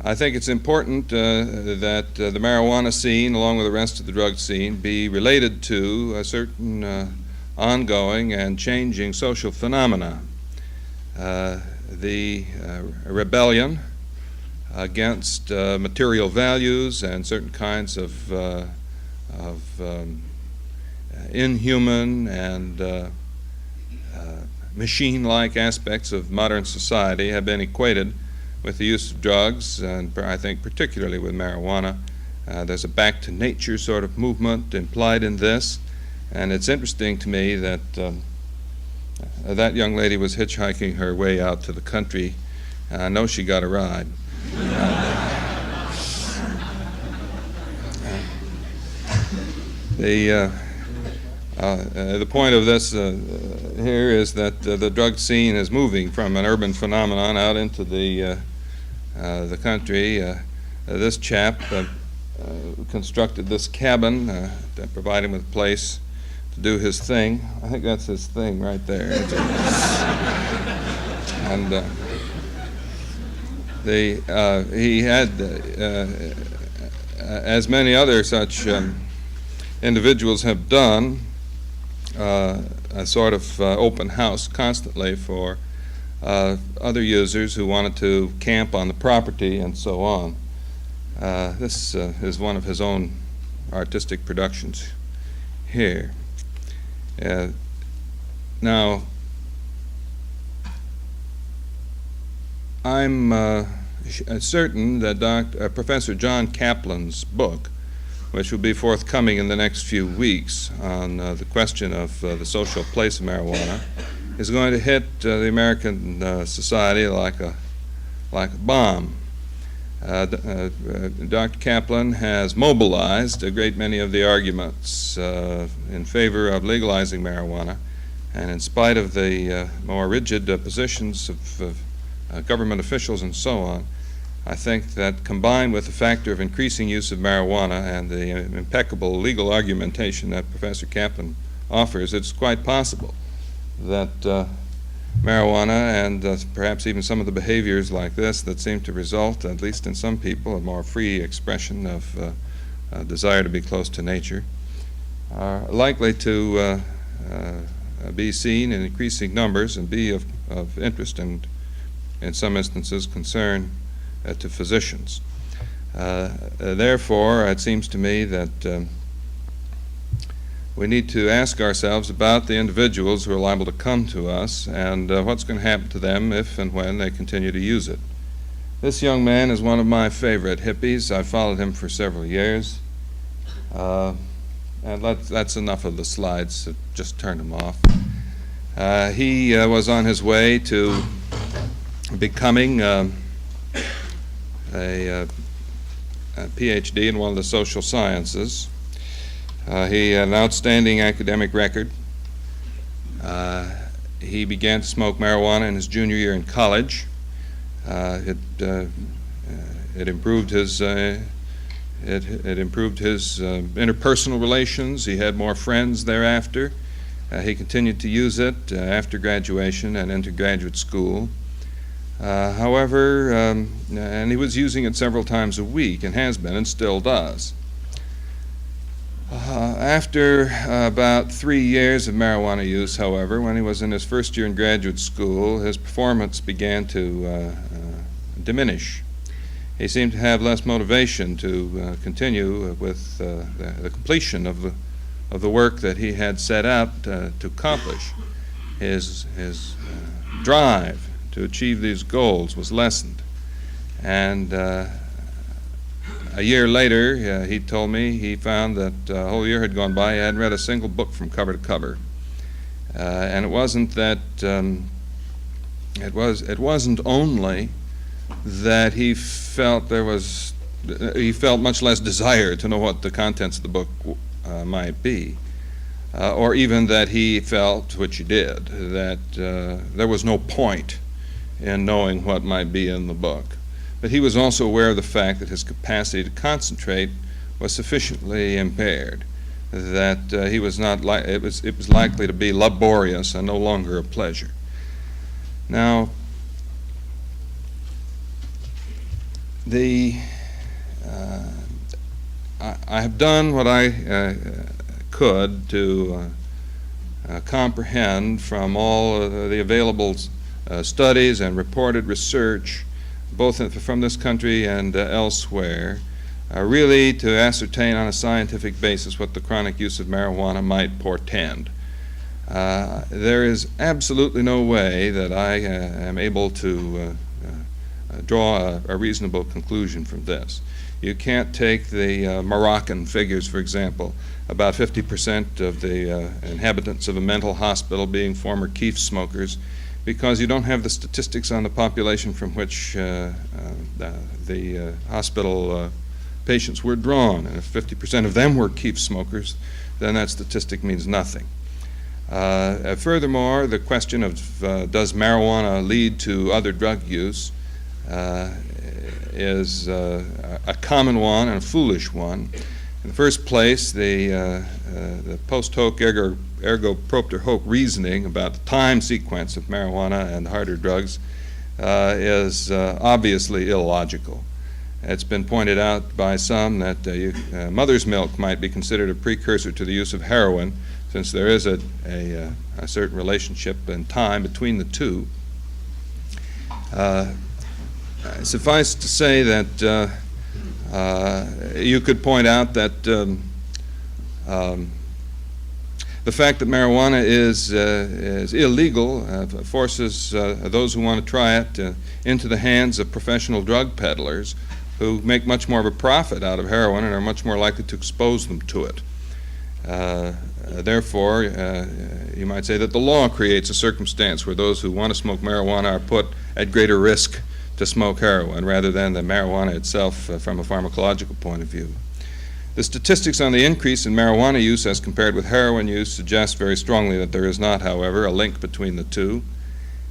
Speaker 7: I think it's important that the marijuana scene, along with the rest of the drug scene, be related to a certain ongoing and changing social phenomena. The rebellion against material values and certain kinds of inhuman and machine-like aspects of modern society have been equated with the use of drugs, and I think particularly with marijuana. There's a back-to-nature sort of movement implied in this, and it's interesting to me that that young lady was hitchhiking her way out to the country. I know she got a ride. The point of this here is that the drug scene is moving from an urban phenomenon out into the country. This chap constructed this cabin to provide him with a place to do his thing. I think that's his thing right there. And he had, as many other such individuals have done, a sort of open house constantly for other users who wanted to camp on the property and so on. This is one of his own artistic productions here. Now, I'm certain that Professor John Kaplan's book, which will be forthcoming in the next few weeks on the question of the social place of marijuana, is going to hit the American society like a bomb. Dr. Kaplan has mobilized a great many of the arguments in favor of legalizing marijuana, and in spite of the more rigid positions of government officials and so on, I think that combined with the factor of increasing use of marijuana and the impeccable legal argumentation that Professor Kaplan offers, it's quite possible that marijuana and perhaps even some of the behaviors like this that seem to result, at least in some people, a more free expression of a desire to be close to nature, are likely to be seen in increasing numbers and be of interest and, in some instances, concern to physicians. Therefore, it seems to me that we need to ask ourselves about the individuals who are liable to come to us and what's going to happen to them if and when they continue to use it. This young man is one of my favorite hippies. I've followed him for several years. And that's enough of the slides, so just turn them off. He was on his way to becoming a PhD in one of the social sciences. He had an outstanding academic record. He began to smoke marijuana in his junior year in college. It improved his interpersonal relations. He had more friends thereafter. He continued to use it after graduation and into graduate school. However, and he was using it several times a week and has been and still does. After about 3 years of marijuana use, however, when he was in his first year in graduate school, his performance began to diminish. He seemed to have less motivation to continue with the completion of the work that he had set out to accomplish. His drive to achieve these goals was lessened. And a year later, he told me he found that a whole year had gone by, he hadn't read a single book from cover to cover. And it wasn't that, it wasn't only that he felt he felt much less desire to know what the contents of the book might be, or even that he felt, which he did, that there was no point in knowing what might be in the book. But he was also aware of the fact that his capacity to concentrate was sufficiently impaired, that he was not it was likely to be laborious and no longer a pleasure. Now, I have done what I could to comprehend from all the available studies and reported research, both from this country and elsewhere, really to ascertain on a scientific basis what the chronic use of marijuana might portend. There is absolutely no way that I am able to draw a reasonable conclusion from this. You can't take the Moroccan figures, for example, about 50% of the inhabitants of a mental hospital being former keef smokers, because you don't have the statistics on the population from which the hospital patients were drawn. And if 50% of them were keef smokers, then that statistic means nothing. Furthermore, the question of does marijuana lead to other drug use is a common one and a foolish one. In the first place, the post hoc ergo propter hoc reasoning about the time sequence of marijuana and harder drugs is obviously illogical. It's been pointed out by some that mother's milk might be considered a precursor to the use of heroin, since there is a certain relationship in time between the two. Suffice to say that you could point out that the fact that marijuana is illegal forces those who want to try it into the hands of professional drug peddlers who make much more of a profit out of heroin and are much more likely to expose them to it. Therefore, you might say that the law creates a circumstance where those who want to smoke marijuana are put at greater risk to smoke heroin rather than the marijuana itself from a pharmacological point of view. The statistics on the increase in marijuana use as compared with heroin use suggest very strongly that there is not, however, a link between the two.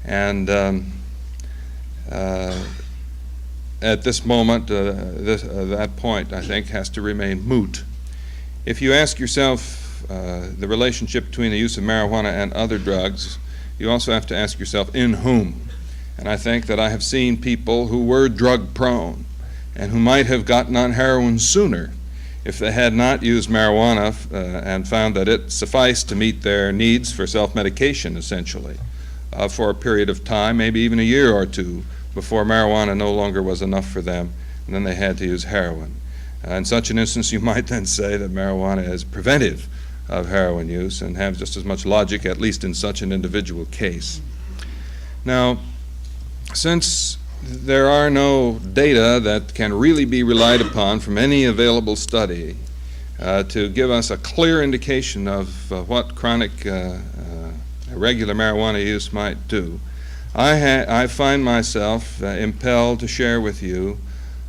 Speaker 7: And at this moment, that point, I think, has to remain moot. If you ask yourself the relationship between the use of marijuana and other drugs, you also have to ask yourself, in whom? And I think that I have seen people who were drug-prone and who might have gotten on heroin sooner if they had not used marijuana and found that it sufficed to meet their needs for self-medication, essentially, for a period of time, maybe even a year or two, before marijuana no longer was enough for them, and then they had to use heroin. In such an instance, you might then say that marijuana is preventive of heroin use and have just as much logic, at least in such an individual case. Now, since there are no data that can really be relied upon from any available study to give us a clear indication of what chronic regular marijuana use might do, I find myself impelled to share with you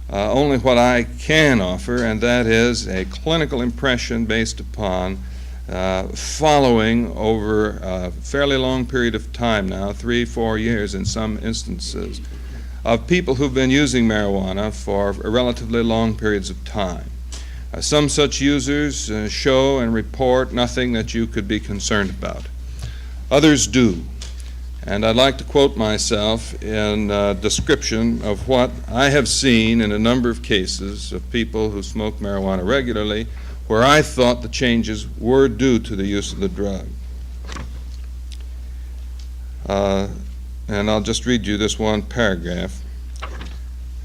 Speaker 7: only what I can offer, and that is a clinical impression based upon following over a fairly long period of time now, 3-4 years in some instances, of people who've been using marijuana for relatively long periods of time. Some such users show and report nothing that you could be concerned about. Others do. And I'd like to quote myself in a description of what I have seen in a number of cases of people who smoke marijuana regularly where I thought the changes were due to the use of the drug. And I'll just read you this one paragraph.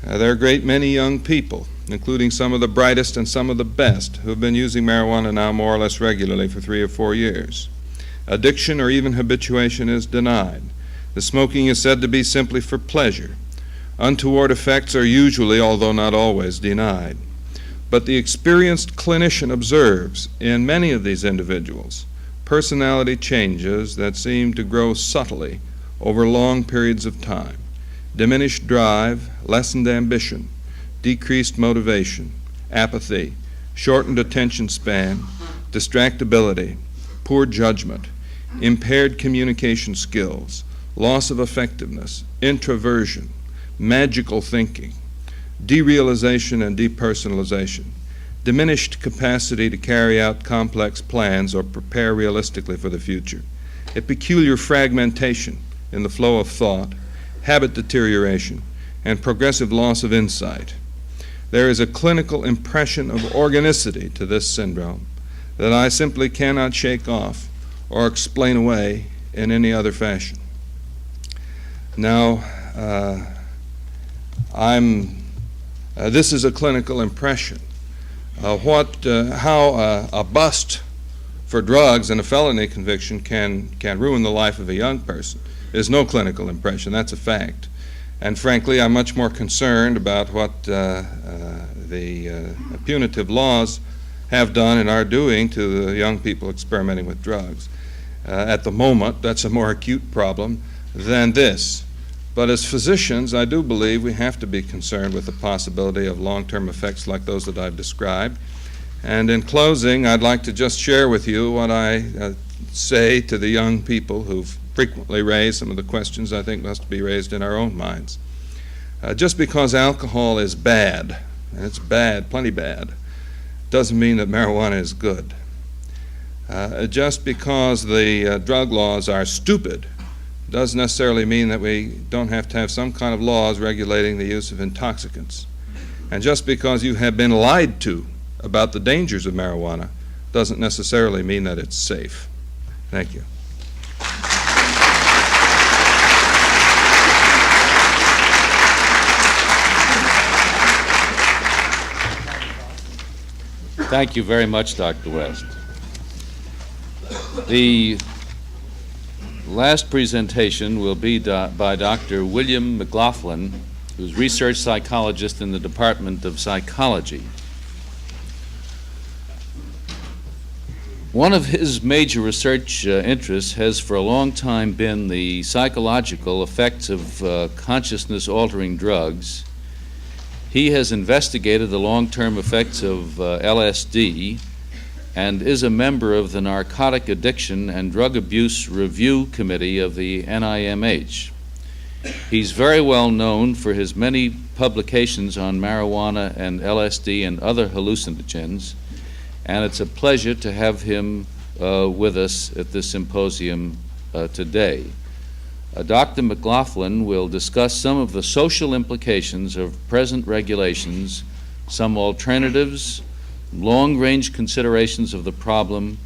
Speaker 7: There are a great many young people, including some of the brightest and some of the best, who have been using marijuana now more or less regularly for 3 or 4 years. Addiction or even habituation is denied. The smoking is said to be simply for pleasure. Untoward effects are usually, although not always, denied. But the experienced clinician observes in many of these individuals personality changes that seem to grow subtly over long periods of time. Diminished drive, lessened ambition, decreased motivation, apathy, shortened attention span, distractibility, poor judgment, impaired communication skills, loss of effectiveness, introversion, magical thinking, derealization and depersonalization, diminished capacity to carry out complex plans or prepare realistically for the future, a peculiar fragmentation in the flow of thought, habit deterioration, and progressive loss of insight. There is a clinical impression of organicity to this syndrome that I simply cannot shake off or explain away in any other fashion. Now, this is a clinical impression. How a bust for drugs and a felony conviction can ruin the life of a young person is no clinical impression. That's a fact. And frankly, I'm much more concerned about what the punitive laws have done and are doing to the young people experimenting with drugs. At the moment, that's a more acute problem than this. But as physicians, I do believe we have to be concerned with the possibility of long-term effects like those that I've described. And in closing, I'd like to just share with you what I say to the young people who've frequently raised some of the questions I think must be raised in our own minds. Just because alcohol is bad, and it's bad, plenty bad, doesn't mean that marijuana is good. Just because the drug laws are stupid doesn't necessarily mean that we don't have to have some kind of laws regulating the use of intoxicants. And just because you have been lied to about the dangers of marijuana doesn't necessarily mean that it's safe. Thank you.
Speaker 2: Thank you very much, Dr. West. The last presentation will be by Dr. William McLaughlin, who's research psychologist in the Department of Psychology. One of his major research interests has for a long time been the psychological effects of consciousness-altering drugs. He has investigated the long-term effects of LSD and is a member of the Narcotic Addiction and Drug Abuse Review Committee of the NIMH. He's very well known for his many publications on marijuana and LSD and other hallucinogens, and it's a pleasure to have him with us at this symposium today. Dr. McLaughlin will discuss some of the social implications of present regulations, some alternatives, long-range considerations of the problem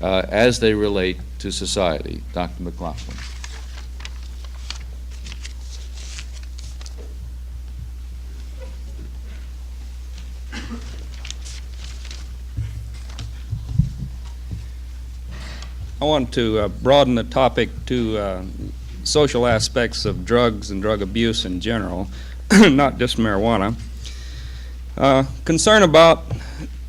Speaker 2: as they relate to society. Dr. McLaughlin.
Speaker 8: I want to broaden the topic to social aspects of drugs and drug abuse in general, not just marijuana. Concern about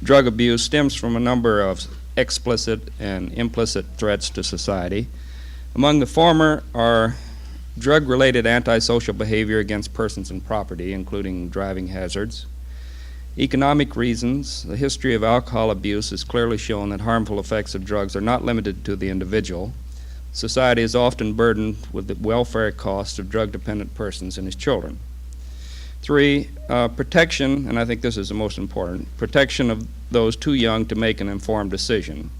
Speaker 8: drug abuse stems from a number of explicit and implicit threats to society. Among the former are drug-related antisocial behavior against persons and property, including driving hazards. Economic reasons. The history of alcohol abuse has clearly shown that harmful effects of drugs are not limited to the individual. Society is often burdened with the welfare costs of drug-dependent persons and his children. 3, protection, and I think this is the most important, protection of those too young to make an informed decision.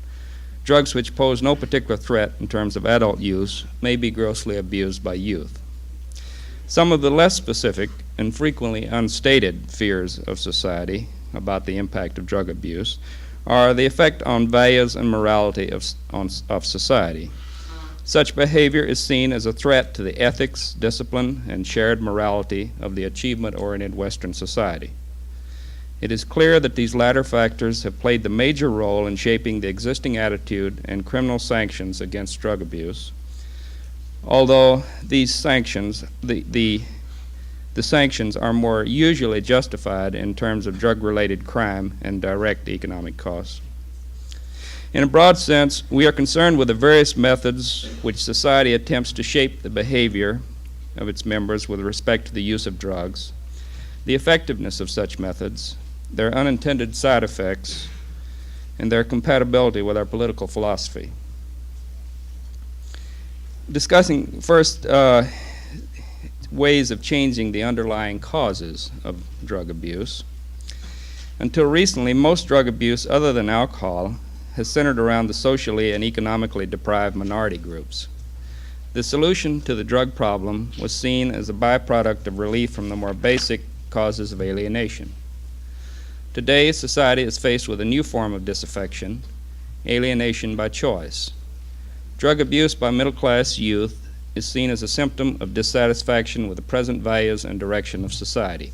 Speaker 8: Drugs which pose no particular threat in terms of adult use may be grossly abused by youth. Some of the less specific and frequently unstated fears of society about the impact of drug abuse are the effect on values and morality of society. Such behavior is seen as a threat to the ethics, discipline, and shared morality of the achievement-oriented Western society. It is clear that these latter factors have played the major role in shaping the existing attitude and criminal sanctions against drug abuse, although these sanctions, the sanctions are more usually justified in terms of drug-related crime and direct economic costs. In a broad sense, we are concerned with the various methods which society attempts to shape the behavior of its members with respect to the use of drugs, the effectiveness of such methods, their unintended side effects, and their compatibility with our political philosophy. Discussing first ways of changing the underlying causes of drug abuse. Until recently, most drug abuse other than alcohol has centered around the socially and economically deprived minority groups. The solution to the drug problem was seen as a byproduct of relief from the more basic causes of alienation. Today, society is faced with a new form of disaffection, alienation by choice. Drug abuse by middle-class youth is seen as a symptom of dissatisfaction with the present values and direction of society.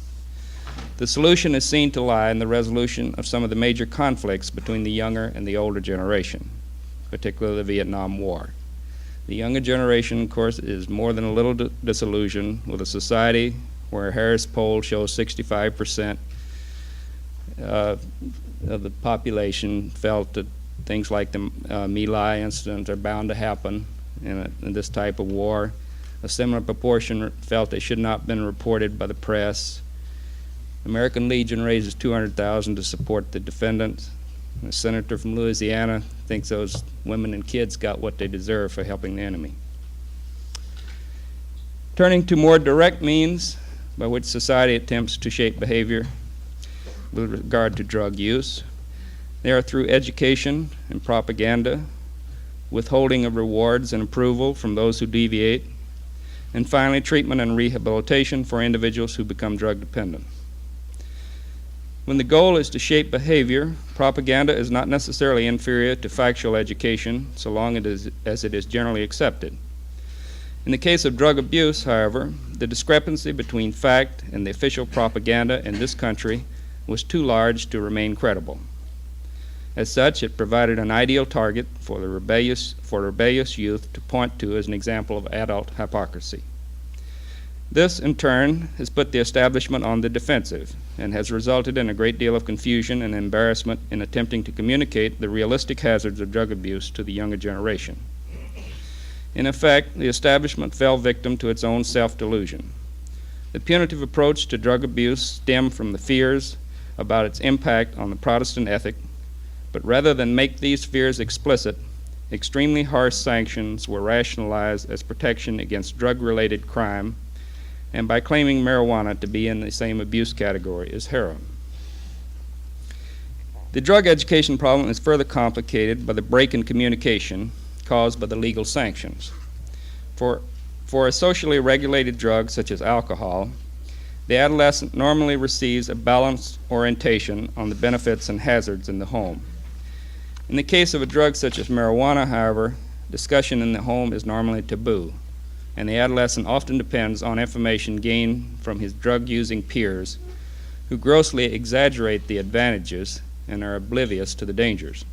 Speaker 8: The solution is seen to lie in the resolution of some of the major conflicts between the younger and the older generation, particularly the Vietnam War. The younger generation, of course, is more than a little disillusioned with a society where Harris poll shows 65% of the population felt that things like the My Lai incident are bound to happen in this type of war. A similar proportion felt they should not have been reported by the press. American Legion raises $200,000 to support the defendants. A senator from Louisiana thinks those women and kids got what they deserve for helping the enemy. Turning to more direct means by which society attempts to shape behavior with regard to drug use, they are through education and propaganda, withholding of rewards and approval from those who deviate, and finally treatment and rehabilitation for individuals who become drug dependent. When the goal is to shape behavior, propaganda is not necessarily inferior to factual education so long as it is generally accepted. In the case of drug abuse, however, the discrepancy between fact and the official propaganda in this country was too large to remain credible. As such, it provided an ideal target for rebellious youth to point to as an example of adult hypocrisy. This, in turn, has put the establishment on the defensive and has resulted in a great deal of confusion and embarrassment in attempting to communicate the realistic hazards of drug abuse to the younger generation. In effect, the establishment fell victim to its own self-delusion. The punitive approach to drug abuse stemmed from the fears about its impact on the Protestant ethic, but rather than make these fears explicit, extremely harsh sanctions were rationalized as protection against drug-related crime, and by claiming marijuana to be in the same abuse category as heroin. The drug education problem is further complicated by the break in communication caused by the legal sanctions. For a socially regulated drug such as alcohol, the adolescent normally receives a balanced orientation on the benefits and hazards in the home. In the case of a drug such as marijuana, however, discussion in the home is normally taboo, and the adolescent often depends on information gained from his drug-using peers who grossly exaggerate the advantages and are oblivious to the dangers.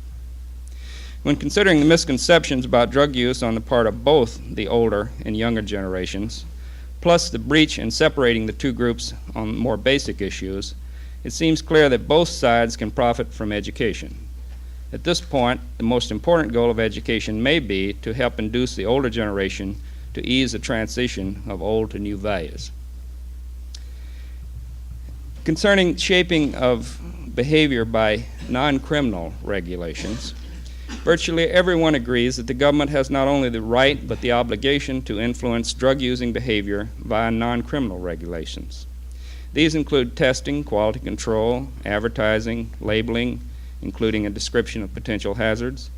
Speaker 8: When considering the misconceptions about drug use on the part of both the older and younger generations, plus the breach in separating the two groups on more basic issues, it seems clear that both sides can profit from education. At this point, the most important goal of education may be to help induce the older generation to ease the transition of old to new values. Concerning shaping of behavior by non-criminal regulations, virtually everyone agrees that the government has not only the right but the obligation to influence drug-using behavior via non-criminal regulations. These include testing, quality control, advertising, labeling, including a description of potential hazards,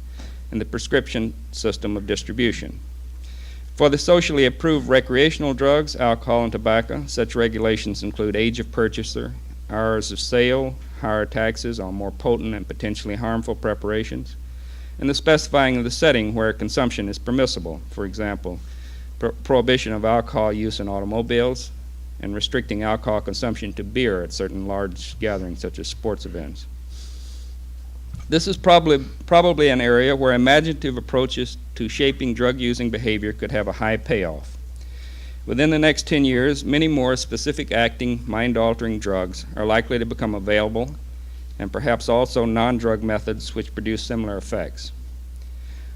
Speaker 8: and the prescription system of distribution. For the socially approved recreational drugs, alcohol and tobacco, such regulations include age of purchaser, hours of sale, higher taxes on more potent and potentially harmful preparations, and the specifying of the setting where consumption is permissible, for example, prohibition of alcohol use in automobiles, and restricting alcohol consumption to beer at certain large gatherings such as sports events. This is probably an area where imaginative approaches to shaping drug-using behavior could have a high payoff. Within the next 10 years, many more specific acting, mind-altering drugs are likely to become available, and perhaps also non-drug methods which produce similar effects.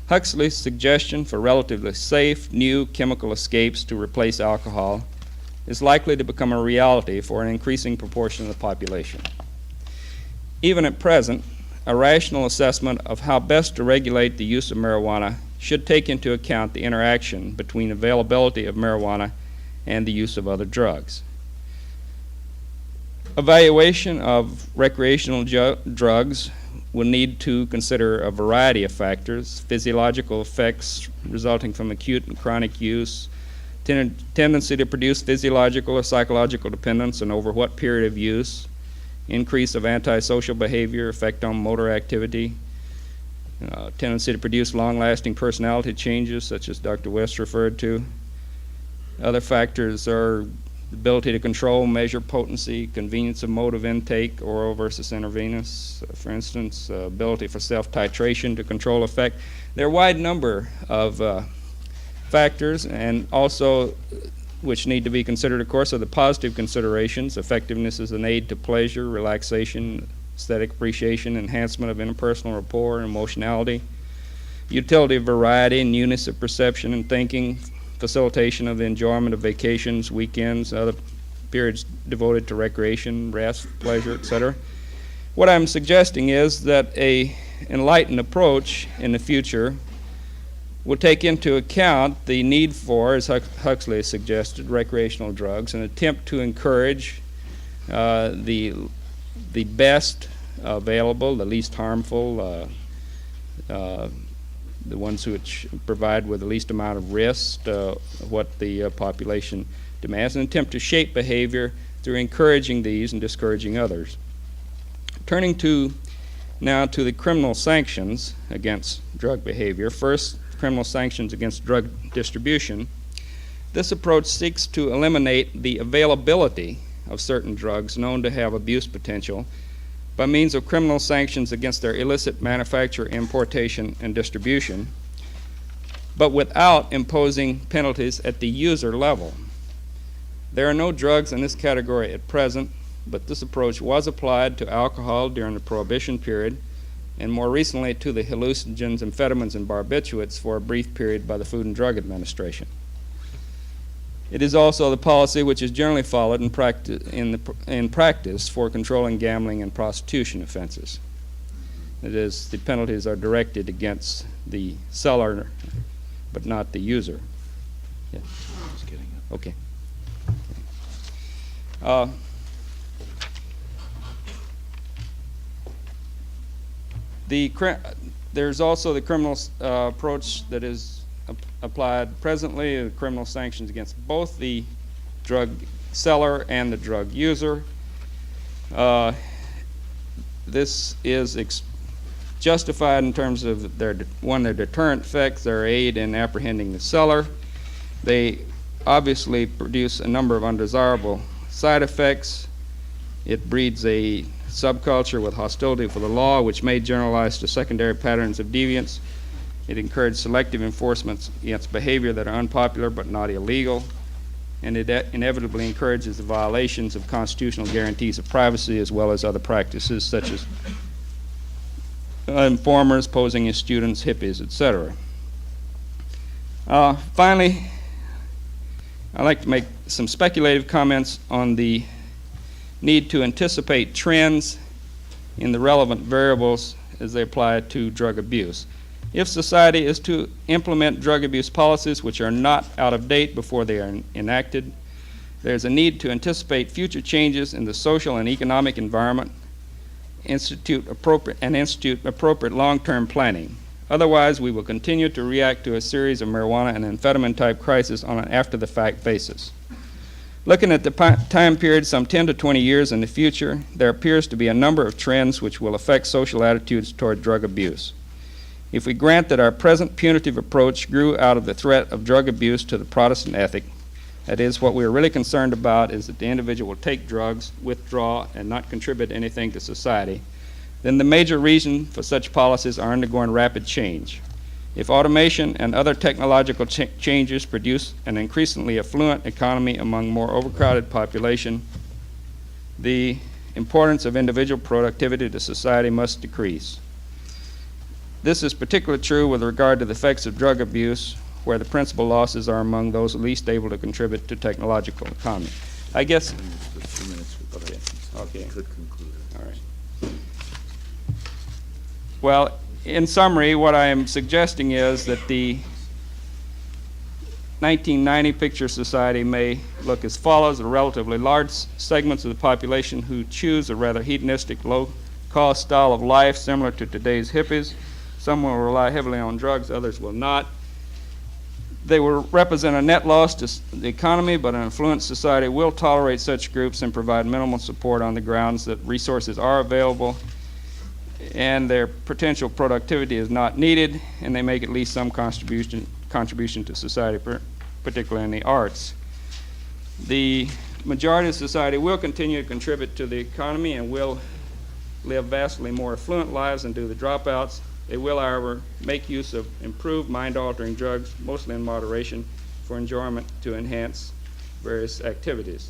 Speaker 8: Huxley's suggestion for relatively safe, new chemical escapes to replace alcohol is likely to become a reality for an increasing proportion of the population. Even at present, a rational assessment of how best to regulate the use of marijuana should take into account the interaction between availability of marijuana and the use of other drugs. Evaluation of recreational drugs will need to consider a variety of factors: physiological effects resulting from acute and chronic use, tendency to produce physiological or psychological dependence, and over what period of use, increase of antisocial behavior, effect on motor activity, tendency to produce long-lasting personality changes, such as Dr. West referred to. Other factors are the ability to control, measure potency, convenience of mode of intake, oral versus intravenous, for instance, ability for self-titration to control effect. There are a wide number of factors, and also which need to be considered, of course, are the positive considerations: effectiveness as an aid to pleasure, relaxation, aesthetic appreciation, enhancement of interpersonal rapport and emotionality, utility of variety, newness of perception and thinking, facilitation of the enjoyment of vacations, weekends, other periods devoted to recreation, rest, pleasure, etc. What I'm suggesting is that an enlightened approach in the future will take into account the need for, as Huxley suggested, recreational drugs, and attempt to encourage the best available, the least harmful, the ones which provide with the least amount of risk, what the population demands, and attempt to shape behavior through encouraging these and discouraging others. Turning now to the criminal sanctions against drug behavior. First, criminal sanctions against drug distribution. This approach seeks to eliminate the availability of certain drugs known to have abuse potential by means of criminal sanctions against their illicit manufacture, importation, and distribution, but without imposing penalties at the user level. There are no drugs in this category at present, but this approach was applied to alcohol during the Prohibition period, and more recently to the hallucinogens, amphetamines, and barbiturates for a brief period by the Food and Drug Administration. It is also the policy which is generally followed in practice for controlling gambling and prostitution offenses. That is, the penalties are directed against the seller, but not the user. Yeah. Just kidding. Okay. There's also the criminal approach that is applied presently, criminal sanctions against both the drug seller and the drug user. This is justified in terms of their deterrent effects, their aid in apprehending the seller. They obviously produce a number of undesirable side effects. It breeds a subculture with hostility for the law, which may generalize to secondary patterns of deviance. It encourages selective enforcement against behavior that are unpopular but not illegal. And it inevitably encourages the violations of constitutional guarantees of privacy, as well as other practices such as informers posing as students, hippies, etc. Finally, I'd like to make some speculative comments on the need to anticipate trends in the relevant variables as they apply to drug abuse. If society is to implement drug abuse policies which are not out of date before they are enacted, there's a need to anticipate future changes in the social and economic environment, institute appropriate long-term planning. Otherwise, we will continue to react to a series of marijuana and amphetamine-type crises on an after-the-fact basis. Looking at the time period some 10 to 20 years in the future, there appears to be a number of trends which will affect social attitudes toward drug abuse. If we grant that our present punitive approach grew out of the threat of drug abuse to the Protestant ethic, that is, what we are really concerned about is that the individual will take drugs, withdraw, and not contribute anything to society, then the major reason for such policies are undergoing rapid change. If automation and other technological changes produce an increasingly affluent economy among more overcrowded population, the importance of individual productivity to society must decrease. This is particularly true with regard to the effects of drug abuse, where the principal losses are among those least able to contribute to technological economy. I guess. Okay. Could conclude. All right. Well, in summary, what I am suggesting is that the 1990 picture society may look as follows: a relatively large segments of the population who choose a rather hedonistic, low-cost style of life similar to today's hippies. Some will rely heavily on drugs, others will not. They will represent a net loss to the economy, but an affluent society will tolerate such groups and provide minimal support on the grounds that resources are available and their potential productivity is not needed, and they make at least some contribution to society, particularly in the arts. The majority of society will continue to contribute to the economy and will live vastly more affluent lives than do the dropouts. They will, however, make use of improved mind-altering drugs, mostly in moderation, for enjoyment to enhance various activities.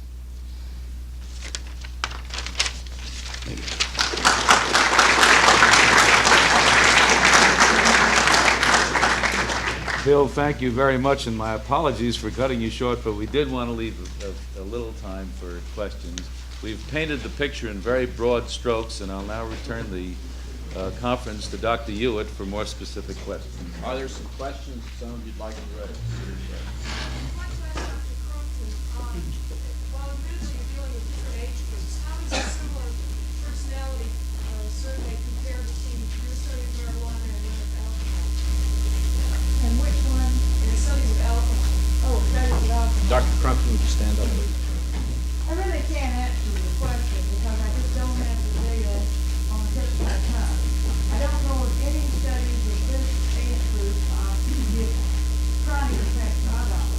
Speaker 9: Bill, thank you very much, and my apologies for cutting you short, but we did want to leave a little time for questions. We've painted the picture in very broad strokes, and I'll now return the conference to Dr. Hewitt for more specific questions.
Speaker 1: Are there some questions some of you'd like to raise?
Speaker 10: While eventually dealing with different age groups, how does a similar personality survey compare between your study of marijuana and one of alcohol? And which one? And studies of alcohol. Oh, studies of alcohol.
Speaker 1: Dr. Crumpton, would you stand up, please?
Speaker 10: I really can't answer the question because I just don't have the data on the tip of my tongue. I don't know of any studies of this age group give chronic effects of alcohol.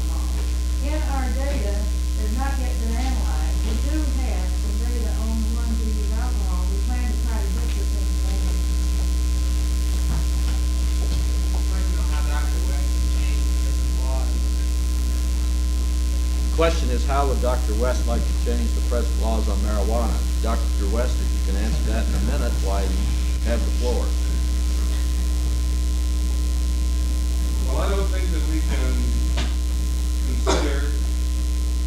Speaker 1: question is, how would Dr. West like to change the present laws on marijuana? Dr. West, if you can answer that in a minute, why you have the floor.
Speaker 7: Well, I don't think that we can consider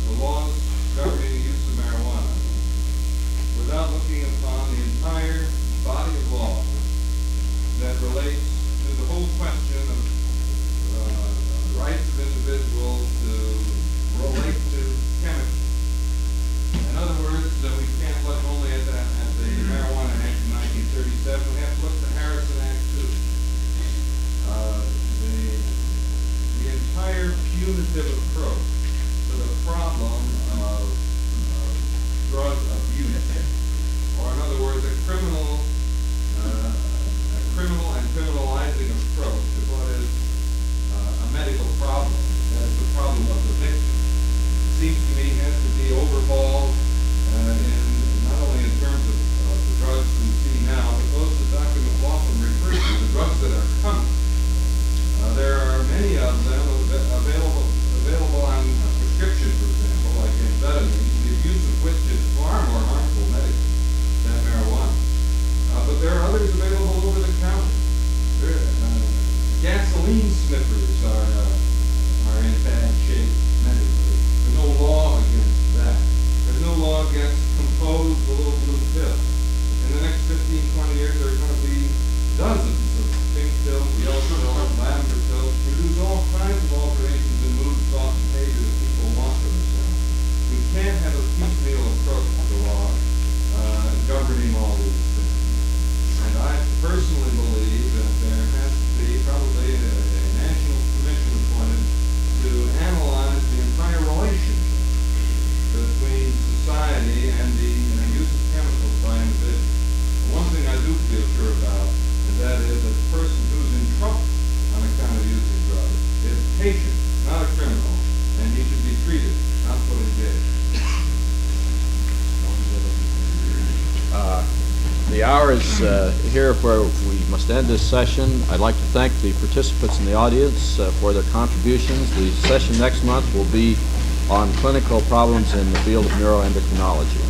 Speaker 7: the laws governing the use of marijuana without looking upon the entire body of law that relates to the whole question of the rights of individuals to relate to chemistry. In other words, that we can't look only at the Marijuana Act of 1937, we have to look at the Harrison Act too. The entire punitive approach to the problem of drug abuse, or in other words, a criminal and criminalizing approach to what is a medical problem, that is the problem of the victim, seems to me has to be overhauled not only in terms of the drugs we see now, but those that Dr. McLaughlin referred to, the drugs that are coming. There are many of them available on prescription, for example, like amphetamine, the abuse of which is far more harmful medically than marijuana. But there are others available over the counter. Gasoline sniffers are in bad shape medically. There's no law against that. There's no law against composed little blue pills. In the next 15, 20 years, there are going to be dozens of pink pills, yellow pills, lavender pills, produce all kinds of alterations in mood, thought, and behavior that people want for themselves. We can't have a piecemeal approach to the law governing all these things. And I personally believe that there has to be probably a national commission appointed to analyze the entire relationship between society and the use of chemicals by individuals. One thing I do feel sure about, and that is that the person who's in trouble on account of using drugs is a patient, not a criminal, and he should be treated, not put in jail.
Speaker 1: The hour is here where we must end this session. I'd like to thank the participants in the audience for their contributions. The session next month will be on clinical problems in the field of neuroendocrinology.